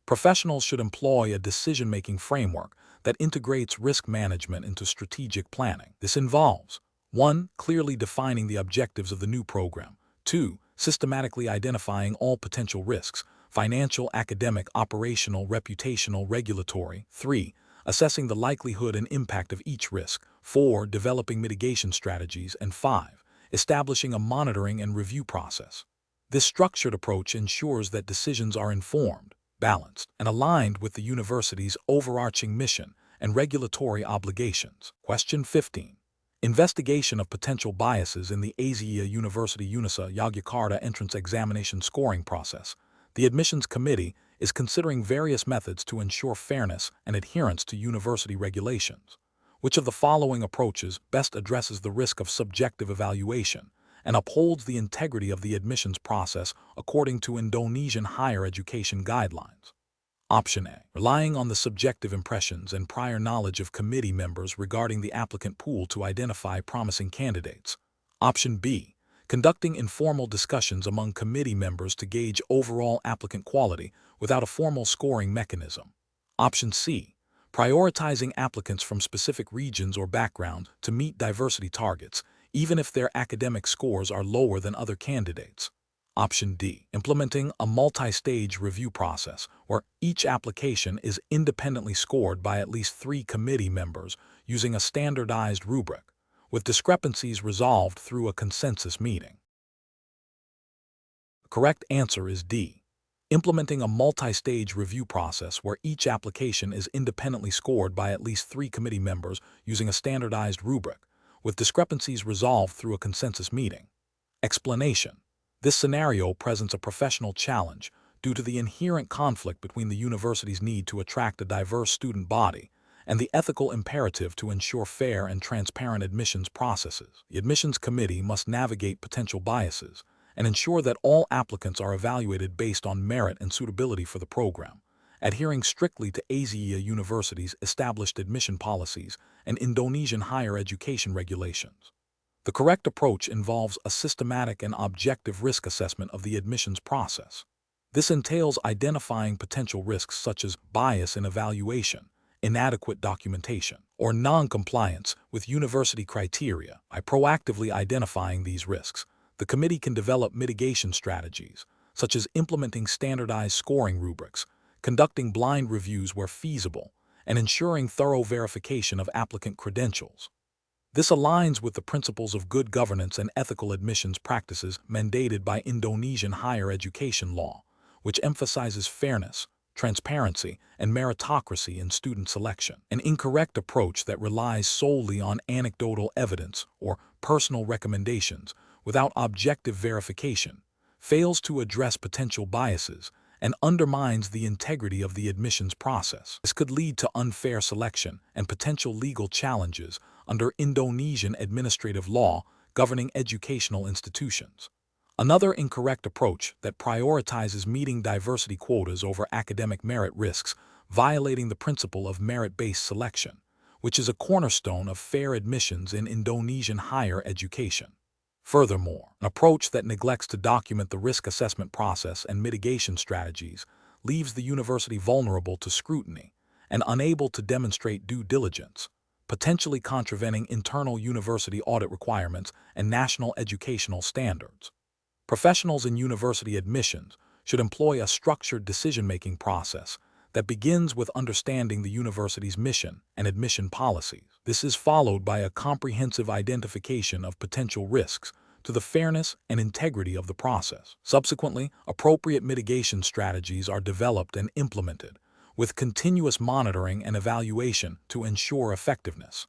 Professionals should employ a decision-making framework that integrates risk management into strategic planning. This involves 1. Clearly defining the objectives of the new program. 2. Systematically identifying all potential risks: financial, academic, operational, reputational, regulatory. 3. Assessing the likelihood and impact of each risk. 4. Developing mitigation strategies. And 5. Establishing a monitoring and review process. This structured approach ensures that decisions are informed, balanced, and aligned with the university's overarching mission and regulatory obligations. Question 15. Investigation of potential biases in the Aisyiyah University UNISA Yogyakarta entrance examination scoring process. The admissions committee is considering various methods to ensure fairness and adherence to university regulations. Which of the following approaches best addresses the risk of subjective evaluation and upholds the integrity of the admissions process according to Indonesian higher education guidelines? Option A. Relying on the subjective impressions and prior knowledge of committee members regarding the applicant pool to identify promising candidates. Option B. Conducting informal discussions among committee members to gauge overall applicant quality without a formal scoring mechanism. Option C. Prioritizing applicants from specific regions or background to meet diversity targets, even if their academic scores are lower than other candidates. Option D. Implementing a multi-stage review process where each application is independently scored by at least 3 committee members using a standardized rubric, with discrepancies resolved through a consensus meeting. The correct answer is D. Implementing a multi-stage review process where each application is independently scored by at least 3 committee members using a standardized rubric, with discrepancies resolved through a consensus meeting. Explanation. This scenario presents a professional challenge due to the inherent conflict between the university's need to attract a diverse student body and the ethical imperative to ensure fair and transparent admissions processes. The admissions committee must navigate potential biases and ensure that all applicants are evaluated based on merit and suitability for the program, adhering strictly to Aisyiyah University's established admission policies and Indonesian higher education regulations. The correct approach involves a systematic and objective risk assessment of the admissions process. This entails identifying potential risks such as bias in evaluation, inadequate documentation, or non-compliance with university criteria. By proactively identifying these risks, the committee can develop mitigation strategies, such as implementing standardized scoring rubrics, conducting blind reviews where feasible, and ensuring thorough verification of applicant credentials. This aligns with the principles of good governance and ethical admissions practices mandated by Indonesian higher education law, which emphasizes fairness, transparency, and meritocracy in student selection. An incorrect approach that relies solely on anecdotal evidence or personal recommendations without objective verification fails to address potential biases and undermines the integrity of the admissions process. This could lead to unfair selection and potential legal challenges under Indonesian administrative law governing educational institutions. Another incorrect approach that prioritizes meeting diversity quotas over academic merit risks violating the principle of merit-based selection, which is a cornerstone of fair admissions in Indonesian higher education. Furthermore, an approach that neglects to document the risk assessment process and mitigation strategies leaves the university vulnerable to scrutiny and unable to demonstrate due diligence, potentially contravening internal university audit requirements and national educational standards. Professionals in university admissions should employ a structured decision-making process that begins with understanding the university's mission and admission policies. This is followed by a comprehensive identification of potential risks to the fairness and integrity of the process. Subsequently, appropriate mitigation strategies are developed and implemented, with continuous monitoring and evaluation to ensure effectiveness.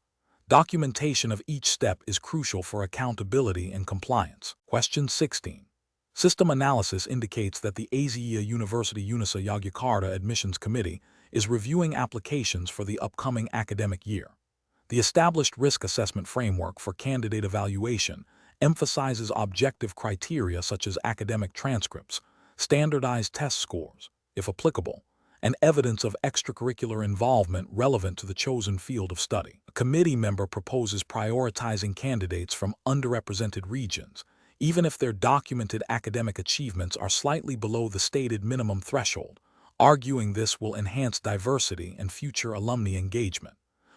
Documentation of each step is crucial for accountability and compliance. Question 16. System analysis indicates that the Aisyiyah University UNISA Yogyakarta Admissions Committee is reviewing applications for the upcoming academic year. The established risk assessment framework for candidate evaluation emphasizes objective criteria such as academic transcripts, standardized test scores, if applicable, and evidence of extracurricular involvement relevant to the chosen field of study. A committee member proposes prioritizing candidates from underrepresented regions, even if their documented academic achievements are slightly below the stated minimum threshold, arguing this will enhance diversity and future alumni engagement.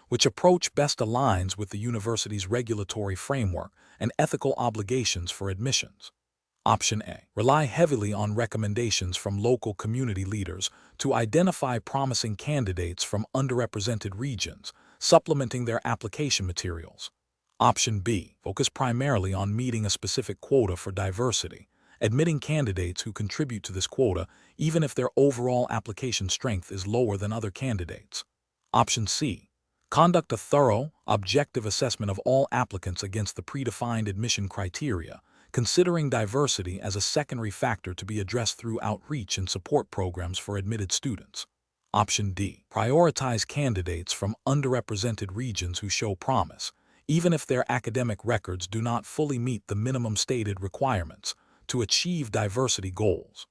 Which approach best aligns with the university's regulatory framework and ethical obligations for admissions? Option A. Rely heavily on recommendations from local community leaders to identify promising candidates from underrepresented regions, supplementing their application materials. Option B. Focus primarily on meeting a specific quota for diversity, admitting candidates who contribute to this quota even if their overall application strength is lower than other candidates. Option C. Conduct a thorough, objective assessment of all applicants against the predefined admission criteria, considering diversity as a secondary factor to be addressed through outreach and support programs for admitted students. Option D. Prioritize candidates from underrepresented regions who show promise, even if their academic records do not fully meet the minimum stated requirements, to achieve diversity goals.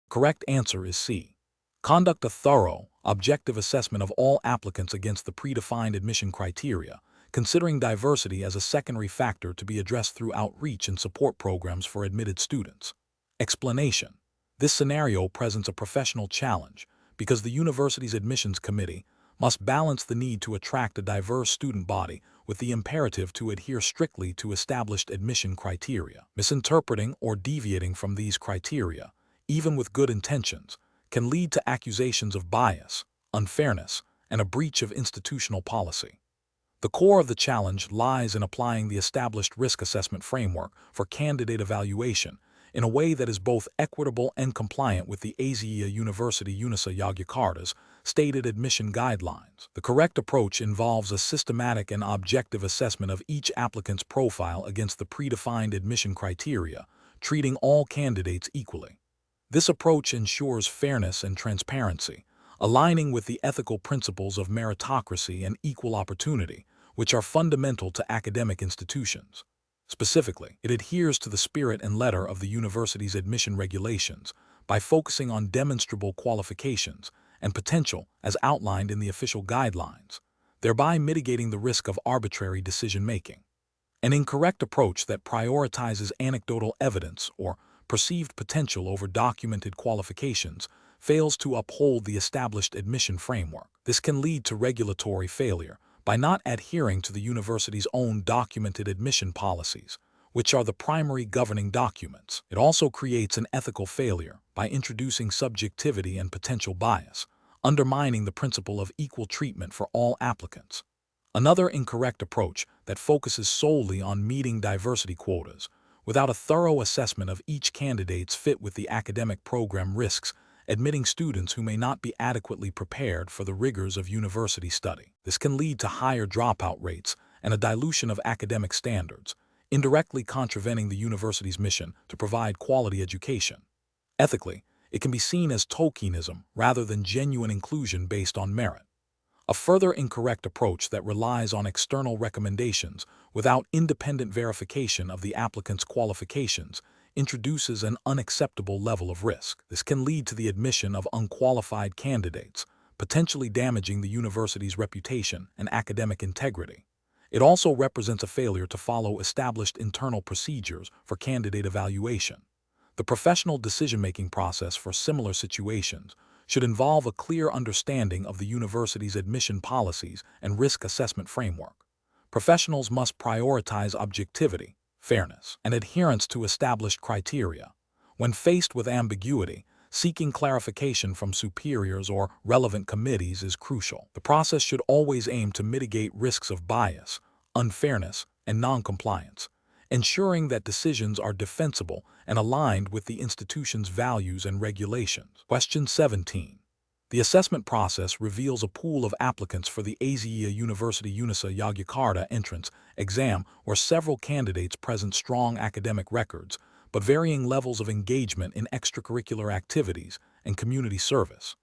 Correct answer is C. Conduct a thorough, objective assessment of all applicants against the predefined admission criteria, considering diversity as a secondary factor to be addressed through outreach and support programs for admitted students. Explanation: this scenario presents a professional challenge because the university's admissions committee must balance the need to attract a diverse student body with the imperative to adhere strictly to established admission criteria. Misinterpreting or deviating from these criteria, even with good intentions, can lead to accusations of bias, unfairness, and a breach of institutional policy. The core of the challenge lies in applying the established risk assessment framework for candidate evaluation in a way that is both equitable and compliant with the Aisyiyah University UNISA Yogyakarta's stated admission guidelines. The correct approach involves a systematic and objective assessment of each applicant's profile against the predefined admission criteria, treating all candidates equally. This approach ensures fairness and transparency, aligning with the ethical principles of meritocracy and equal opportunity, which are fundamental to academic institutions. Specifically, it adheres to the spirit and letter of the university's admission regulations by focusing on demonstrable qualifications and potential as outlined in the official guidelines, thereby mitigating the risk of arbitrary decision-making. An incorrect approach that prioritizes anecdotal evidence or perceived potential over documented qualifications fails to uphold the established admission framework. This can lead to regulatory failure by not adhering to the university's own documented admission policies, which are the primary governing documents. It also creates an ethical failure by introducing subjectivity and potential bias, undermining the principle of equal treatment for all applicants. Another incorrect approach that focuses solely on meeting diversity quotas without a thorough assessment of each candidate's fit with the academic program risks admitting students who may not be adequately prepared for the rigors of university study. This can lead to higher dropout rates and a dilution of academic standards, indirectly contravening the university's mission to provide quality education. Ethically, it can be seen as tokenism rather than genuine inclusion based on merit. A further incorrect approach that relies on external recommendations without independent verification of the applicant's qualifications introduces an unacceptable level of risk. This can lead to the admission of unqualified candidates, potentially damaging the university's reputation and academic integrity. It also represents a failure to follow established internal procedures for candidate evaluation. The professional decision-making process for similar situations should involve a clear understanding of the university's admission policies and risk assessment framework. Professionals must prioritize objectivity, fairness, and adherence to established criteria. When faced with ambiguity, seeking clarification from superiors or relevant committees is crucial. The process should always aim to mitigate risks of bias, unfairness, and non-compliance, ensuring that decisions are defensible and aligned with the institution's values and regulations. Question 17. The assessment process reveals a pool of applicants for the Aisyiyah University UNISA Yogyakarta entrance exam where several candidates present strong academic records, but varying levels of engagement in extracurricular activities and community service.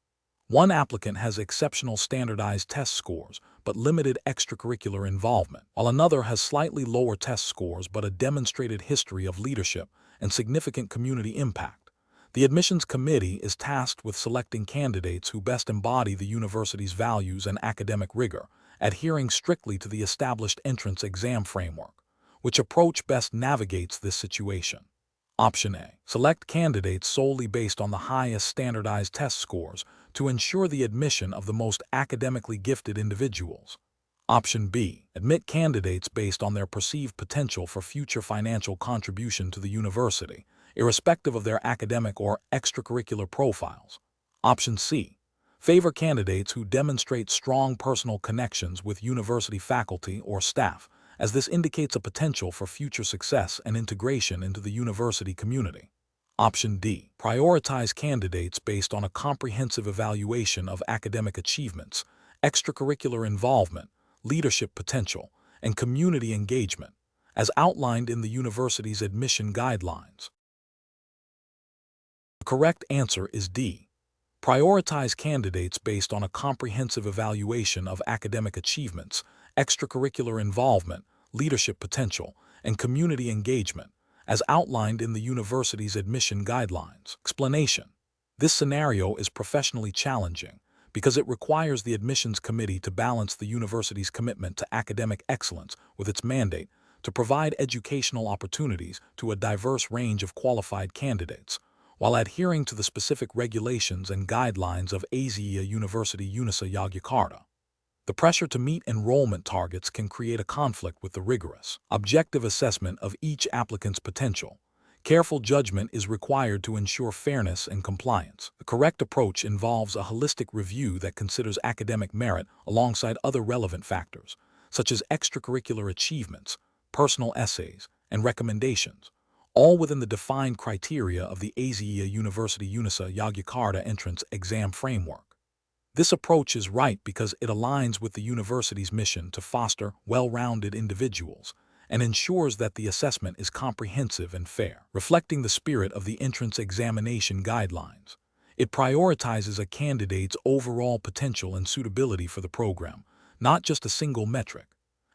One applicant has exceptional standardized test scores but limited extracurricular involvement, while another has slightly lower test scores but a demonstrated history of leadership and significant community impact. The admissions committee is tasked with selecting candidates who best embody the university's values and academic rigor, adhering strictly to the established entrance exam framework. Which approach best navigates this situation? Option A. Select candidates solely based on the highest standardized test scores to ensure the admission of the most academically gifted individuals. Option B. Admit candidates based on their perceived potential for future financial contribution to the university, irrespective of their academic or extracurricular profiles. Option C. Favor candidates who demonstrate strong personal connections with university faculty or staff, as this indicates a potential for future success and integration into the university community. Option D. Prioritize candidates based on a comprehensive evaluation of academic achievements, extracurricular involvement, leadership potential, and community engagement, as outlined in the university's admission guidelines. The correct answer is D. Prioritize candidates based on a comprehensive evaluation of academic achievements, extracurricular involvement, leadership potential, and community engagement, as outlined in the university's admission guidelines. Explanation: this scenario is professionally challenging because it requires the admissions committee to balance the university's commitment to academic excellence with its mandate to provide educational opportunities to a diverse range of qualified candidates, while adhering to the specific regulations and guidelines of Aisyiyah University UNISA Yogyakarta. The pressure to meet enrollment targets can create a conflict with the rigorous, objective assessment of each applicant's potential. Careful judgment is required to ensure fairness and compliance. The correct approach involves a holistic review that considers academic merit alongside other relevant factors, such as extracurricular achievements, personal essays, and recommendations, all within the defined criteria of the Aisyiyah University UNISA Yogyakarta entrance exam framework. This approach is right because it aligns with the university's mission to foster well-rounded individuals and ensures that the assessment is comprehensive and fair, reflecting the spirit of the entrance examination guidelines. It prioritizes a candidate's overall potential and suitability for the program, not just a single metric.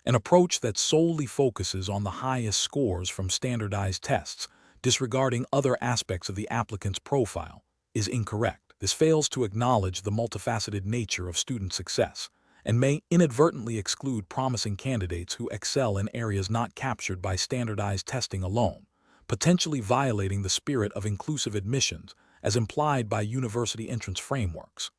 An approach that solely focuses on the highest scores from standardized tests, disregarding other aspects of the applicant's profile, is incorrect. This fails to acknowledge the multifaceted nature of student success and may inadvertently exclude promising candidates who excel in areas not captured by standardized testing alone, potentially violating the spirit of inclusive admissions as implied by university entrance frameworks.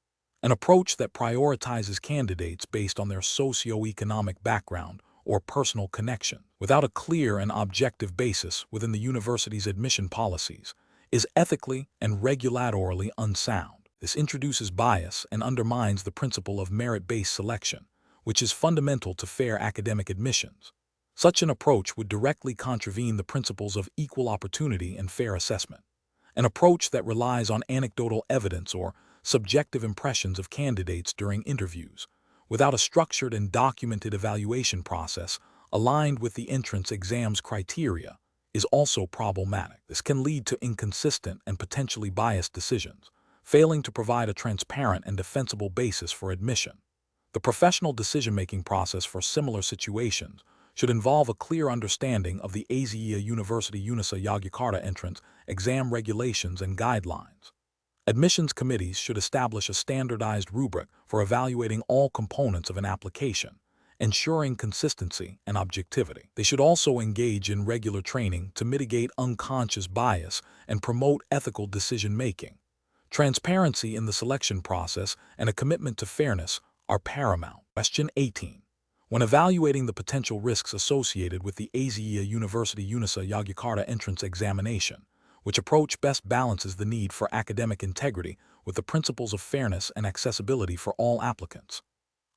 An approach that prioritizes candidates based on their socioeconomic background or personal connection, without a clear and objective basis within the university's admission policies, is ethically and regulatorily unsound. This introduces bias and undermines the principle of merit-based selection, which is fundamental to fair academic admissions. Such an approach would directly contravene the principles of equal opportunity and fair assessment. An approach that relies on anecdotal evidence or subjective impressions of candidates during interviews, without a structured and documented evaluation process aligned with the entrance exam's criteria, is also problematic. This can lead to inconsistent and potentially biased decisions, failing to provide a transparent and defensible basis for admission. The professional decision-making process for similar situations should involve a clear understanding of the Aisyiyah University UNISA Yogyakarta entrance exam regulations and guidelines. Admissions committees should establish a standardized rubric for evaluating all components of an application, ensuring consistency and objectivity. They should also engage in regular training to mitigate unconscious bias and promote ethical decision-making. Transparency in the selection process and a commitment to fairness are paramount. Question 18. When evaluating the potential risks associated with the Aisyiyah University UNISA Yogyakarta entrance examination, which approach best balances the need for academic integrity with the principles of fairness and accessibility for all applicants?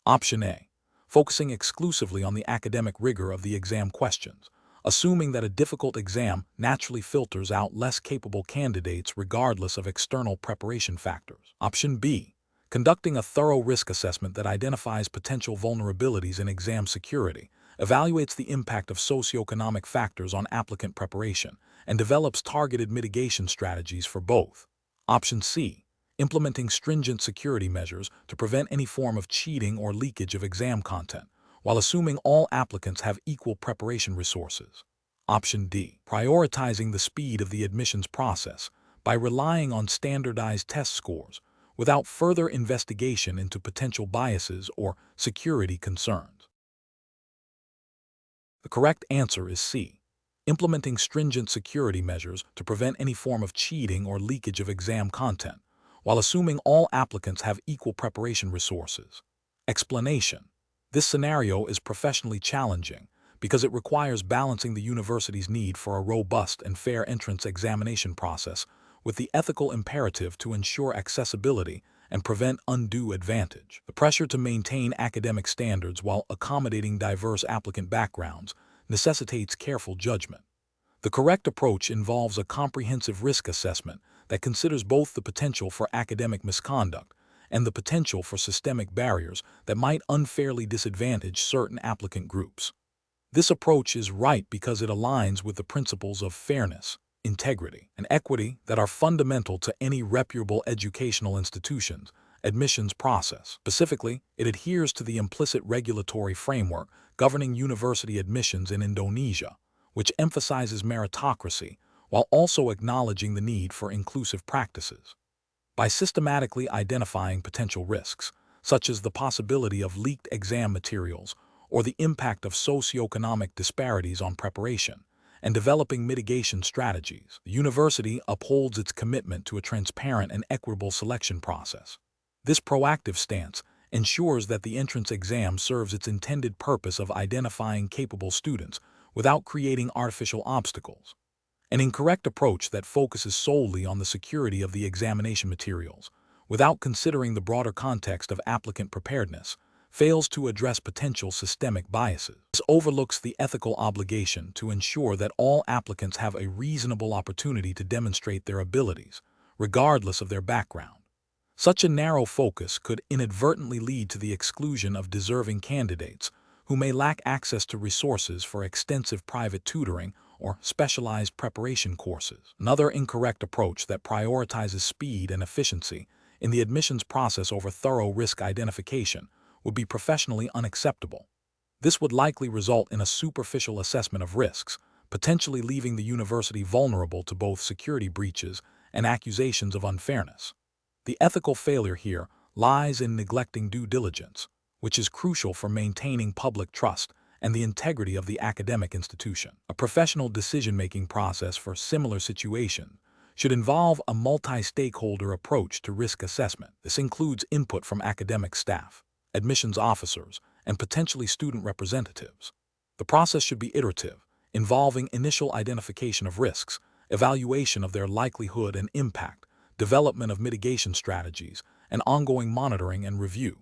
Option A. Focusing exclusively on the academic rigor of the exam questions, assuming that a difficult exam naturally filters out less capable candidates regardless of external preparation factors. Option B. Conducting a thorough risk assessment that identifies potential vulnerabilities in exam security, evaluates the impact of socioeconomic factors on applicant preparation, and develops targeted mitigation strategies for both. Option C. Implementing stringent security measures to prevent any form of cheating or leakage of exam content, while assuming all applicants have equal preparation resources. Option D. Prioritizing the speed of the admissions process by relying on standardized test scores without further investigation into potential biases or security concerns. The correct answer is C. Implementing stringent security measures to prevent any form of cheating or leakage of exam content, while assuming all applicants have equal preparation resources. Explanation: this scenario is professionally challenging because it requires balancing the university's need for a robust and fair entrance examination process with the ethical imperative to ensure accessibility and prevent undue advantage. The pressure to maintain academic standards while accommodating diverse applicant backgrounds necessitates careful judgment. The correct approach involves a comprehensive risk assessment that considers both the potential for academic misconduct and the potential for systemic barriers that might unfairly disadvantage certain applicant groups. This approach is right because it aligns with the principles of fairness, integrity, and equity that are fundamental to any reputable educational institution's admissions process. Specifically, it adheres to the implicit regulatory framework governing university admissions in Indonesia, which emphasizes meritocracy while also acknowledging the need for inclusive practices. By systematically identifying potential risks, such as the possibility of leaked exam materials or the impact of socioeconomic disparities on preparation, and developing mitigation strategies, the university upholds its commitment to a transparent and equitable selection process. This proactive stance ensures that the entrance exam serves its intended purpose of identifying capable students without creating artificial obstacles. An incorrect approach that focuses solely on the security of the examination materials, without considering the broader context of applicant preparedness, fails to address potential systemic biases. This overlooks the ethical obligation to ensure that all applicants have a reasonable opportunity to demonstrate their abilities, regardless of their background. Such a narrow focus could inadvertently lead to the exclusion of deserving candidates who may lack access to resources for extensive private tutoring or specialized preparation courses. Another incorrect approach that prioritizes speed and efficiency in the admissions process over thorough risk identification would be professionally unacceptable. This would likely result in a superficial assessment of risks, potentially leaving the university vulnerable to both security breaches and accusations of unfairness. The ethical failure here lies in neglecting due diligence, which is crucial for maintaining public trust and the integrity of the academic institution. A professional decision-making process for similar situations should involve a multi-stakeholder approach to risk assessment. This includes input from academic staff, admissions officers, and potentially student representatives. The process should be iterative, involving initial identification of risks, evaluation of their likelihood and impact, development of mitigation strategies, and ongoing monitoring and review.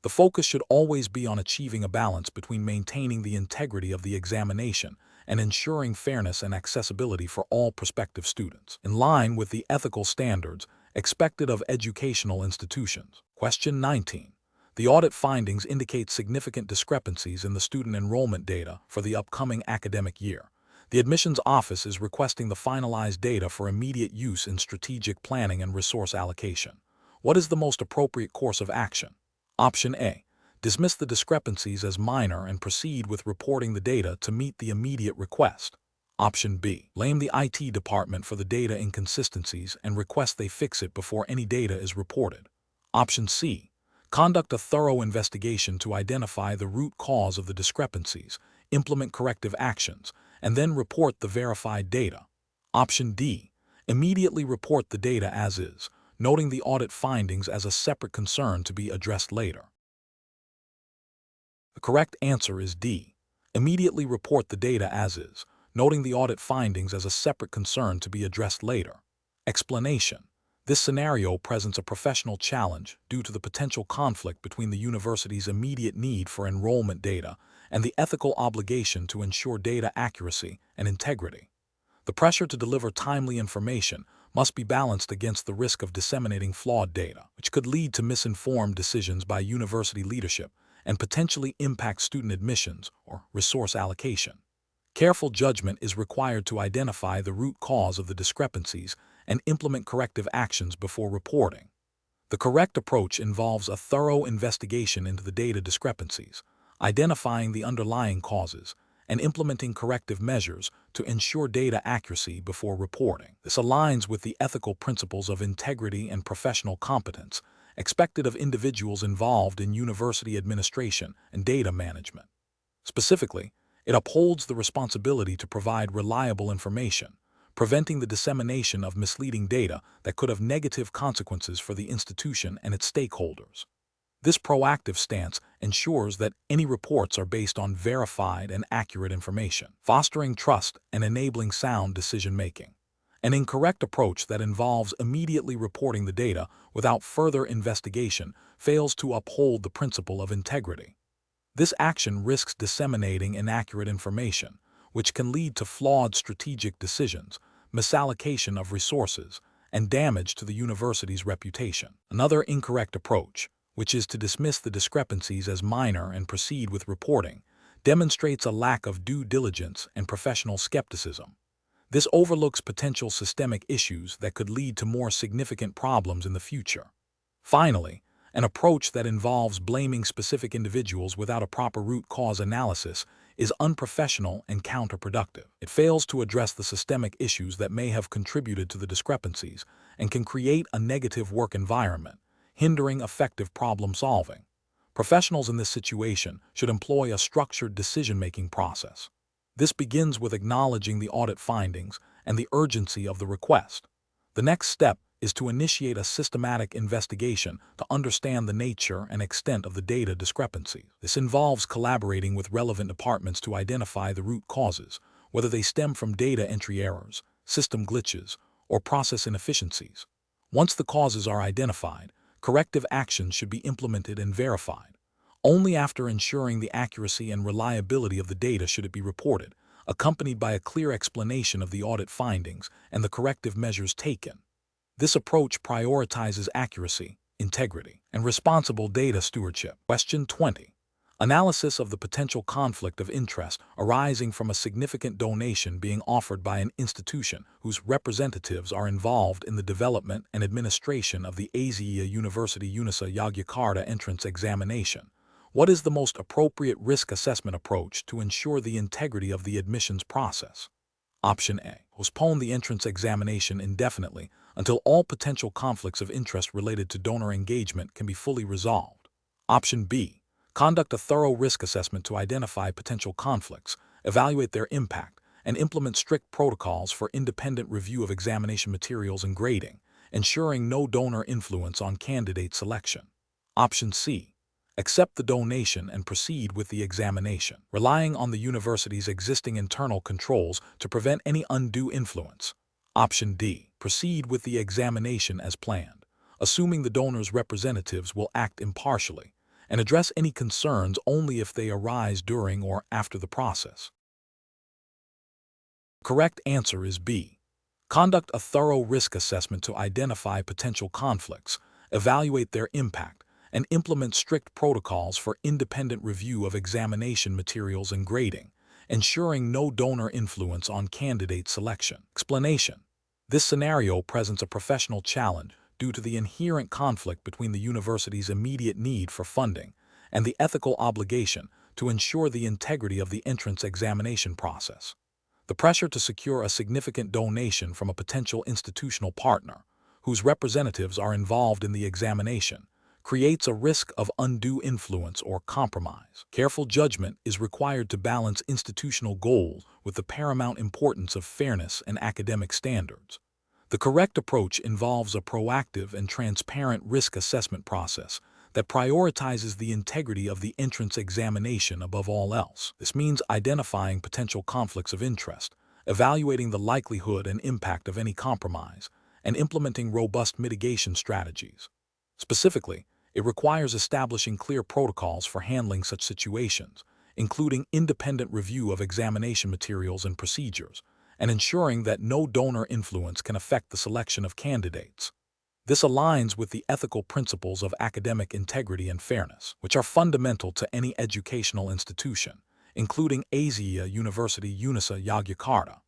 The focus should always be on achieving a balance between maintaining the integrity of the examination and ensuring fairness and accessibility for all prospective students, in line with the ethical standards expected of educational institutions. Question 19. The audit findings indicate significant discrepancies in the student enrollment data for the upcoming academic year. The admissions office is requesting the finalized data for immediate use in strategic planning and resource allocation. What is the most appropriate course of action? Option A. Dismiss the discrepancies as minor and proceed with reporting the data to meet the immediate request. Option B. Blame the IT department for the data inconsistencies and request they fix it before any data is reported. Option C. Conduct a thorough investigation to identify the root cause of the discrepancies, implement corrective actions, and then report the verified data. Option D. Immediately report the data as is, noting the audit findings as a separate concern to be addressed later. The correct answer is D. Immediately report the data as is, noting the audit findings as a separate concern to be addressed later. Explanation. This scenario presents a professional challenge due to the potential conflict between the university's immediate need for enrollment data and the ethical obligation to ensure data accuracy and integrity. The pressure to deliver timely information must be balanced against the risk of disseminating flawed data, which could lead to misinformed decisions by university leadership and potentially impact student admissions or resource allocation. Careful judgment is required to identify the root cause of the discrepancies and implement corrective actions before reporting. The correct approach involves a thorough investigation into the data discrepancies, identifying the underlying causes, and implementing corrective measures to ensure data accuracy before reporting. This aligns with the ethical principles of integrity and professional competence expected of individuals involved in university administration and data management. Specifically, It upholds the responsibility to provide reliable information, preventing the dissemination of misleading data that could have negative consequences for the institution and its stakeholders. This proactive stance ensures that any reports are based on verified and accurate information, fostering trust and enabling sound decision-making. An incorrect approach that involves immediately reporting the data without further investigation fails to uphold the principle of integrity. This action risks disseminating inaccurate information, which can lead to flawed strategic decisions, misallocation of resources, and damage to the university's reputation. Another incorrect approach, which is to dismiss the discrepancies as minor and proceed with reporting, demonstrates a lack of due diligence and professional skepticism. This overlooks potential systemic issues that could lead to more significant problems in the future. Finally, an approach that involves blaming specific individuals without a proper root cause analysis is unprofessional and counterproductive. It fails to address the systemic issues that may have contributed to the discrepancies and can create a negative work environment, hindering effective problem solving. Professionals in this situation should employ a structured decision-making process. This begins with acknowledging the audit findings and the urgency of the request. The next step is to initiate a systematic investigation to understand the nature and extent of the data discrepancies. This involves collaborating with relevant departments to identify the root causes, whether they stem from data entry errors, system glitches, or process inefficiencies. Once the causes are identified, corrective actions should be implemented and verified. Only after ensuring the accuracy and reliability of the data should it be reported, accompanied by a clear explanation of the audit findings and the corrective measures taken. This approach prioritizes accuracy, integrity, and responsible data stewardship. Question 20. Analysis of the potential conflict of interest arising from a significant donation being offered by an institution whose representatives are involved in the development and administration of the Aisyiyah University UNISA Yogyakarta entrance examination. What is the most appropriate risk assessment approach to ensure the integrity of the admissions process? Option A. Postpone the entrance examination indefinitely until all potential conflicts of interest related to donor engagement can be fully resolved. Option B. Conduct a thorough risk assessment to identify potential conflicts, evaluate their impact, and implement strict protocols for independent review of examination materials and grading, ensuring no donor influence on candidate selection. Option C. Accept the donation and proceed with the examination, relying on the university's existing internal controls to prevent any undue influence. Option D. Proceed with the examination as planned, assuming the donor's representatives will act impartially and address any concerns only if they arise during or after the process. Correct answer is B. Conduct a thorough risk assessment to identify potential conflicts, evaluate their impact, and implement strict protocols for independent review of examination materials and grading, ensuring no donor influence on candidate selection. Explanation. This scenario presents a professional challenge due to the inherent conflict between the university's immediate need for funding and the ethical obligation to ensure the integrity of the entrance examination process. The pressure to secure a significant donation from a potential institutional partner, whose representatives are involved in the examination, creates a risk of undue influence or compromise. Careful judgment is required to balance institutional goals with the paramount importance of fairness and academic standards. The correct approach involves a proactive and transparent risk assessment process that prioritizes the integrity of the entrance examination above all else. This means identifying potential conflicts of interest, evaluating the likelihood and impact of any compromise, and implementing robust mitigation strategies. Specifically, it requires establishing clear protocols for handling such situations, including independent review of examination materials and procedures, and ensuring that no donor influence can affect the selection of candidates. This aligns with the ethical principles of academic integrity and fairness, which are fundamental to any educational institution, including Aisyiyah University UNISA Yogyakarta.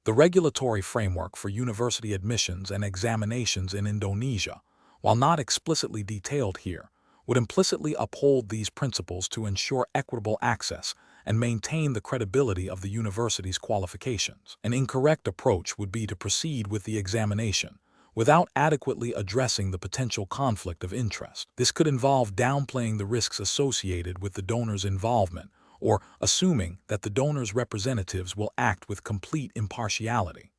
The regulatory framework for university admissions and examinations in Indonesia, while not explicitly detailed here, would implicitly uphold these principles to ensure equitable access and maintain the credibility of the university's qualifications. An incorrect approach would be to proceed with the examination without adequately addressing the potential conflict of interest. This could involve downplaying the risks associated with the donor's involvement or assuming that the donor's representatives will act with complete impartiality.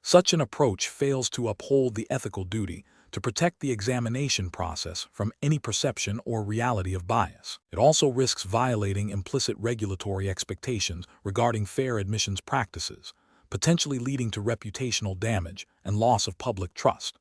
Such an approach fails to uphold the ethical duty to protect the examination process from any perception or reality of bias. It also risks violating implicit regulatory expectations regarding fair admissions practices, potentially leading to reputational damage and loss of public trust.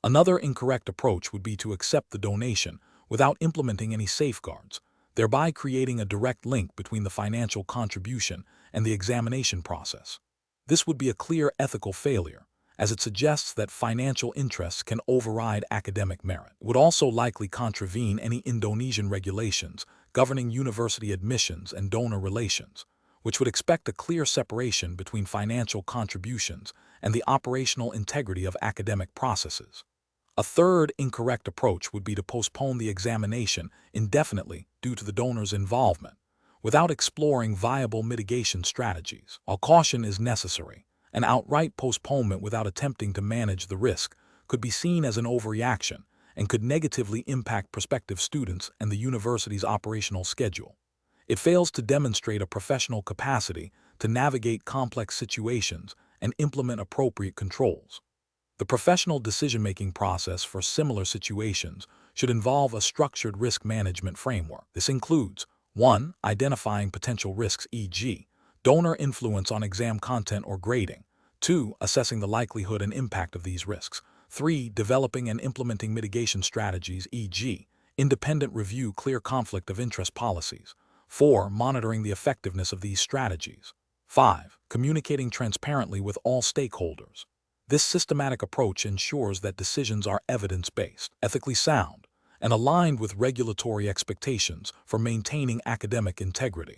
Another incorrect approach would be to accept the donation without implementing any safeguards, thereby creating a direct link between the financial contribution and the examination process. This would be a clear ethical failure, as it suggests that financial interests can override academic merit. It would also likely contravene any Indonesian regulations governing university admissions and donor relations, which would expect a clear separation between financial contributions and the operational integrity of academic processes. A third incorrect approach would be to postpone the examination indefinitely due to the donor's involvement, without exploring viable mitigation strategies. While caution is necessary, an outright postponement without attempting to manage the risk could be seen as an overreaction and could negatively impact prospective students and the university's operational schedule. It fails to demonstrate a professional capacity to navigate complex situations and implement appropriate controls. The professional decision-making process for similar situations should involve a structured risk management framework. This includes 1. Identifying potential risks, e.g., donor influence on exam content or grading. 2. Assessing the likelihood and impact of these risks. 3. Developing and implementing mitigation strategies, e.g., independent review, clear conflict of interest policies. 4. Monitoring the effectiveness of these strategies. 5. Communicating transparently with all stakeholders. This systematic approach ensures that decisions are evidence-based, ethically sound, and aligned with regulatory expectations for maintaining academic integrity.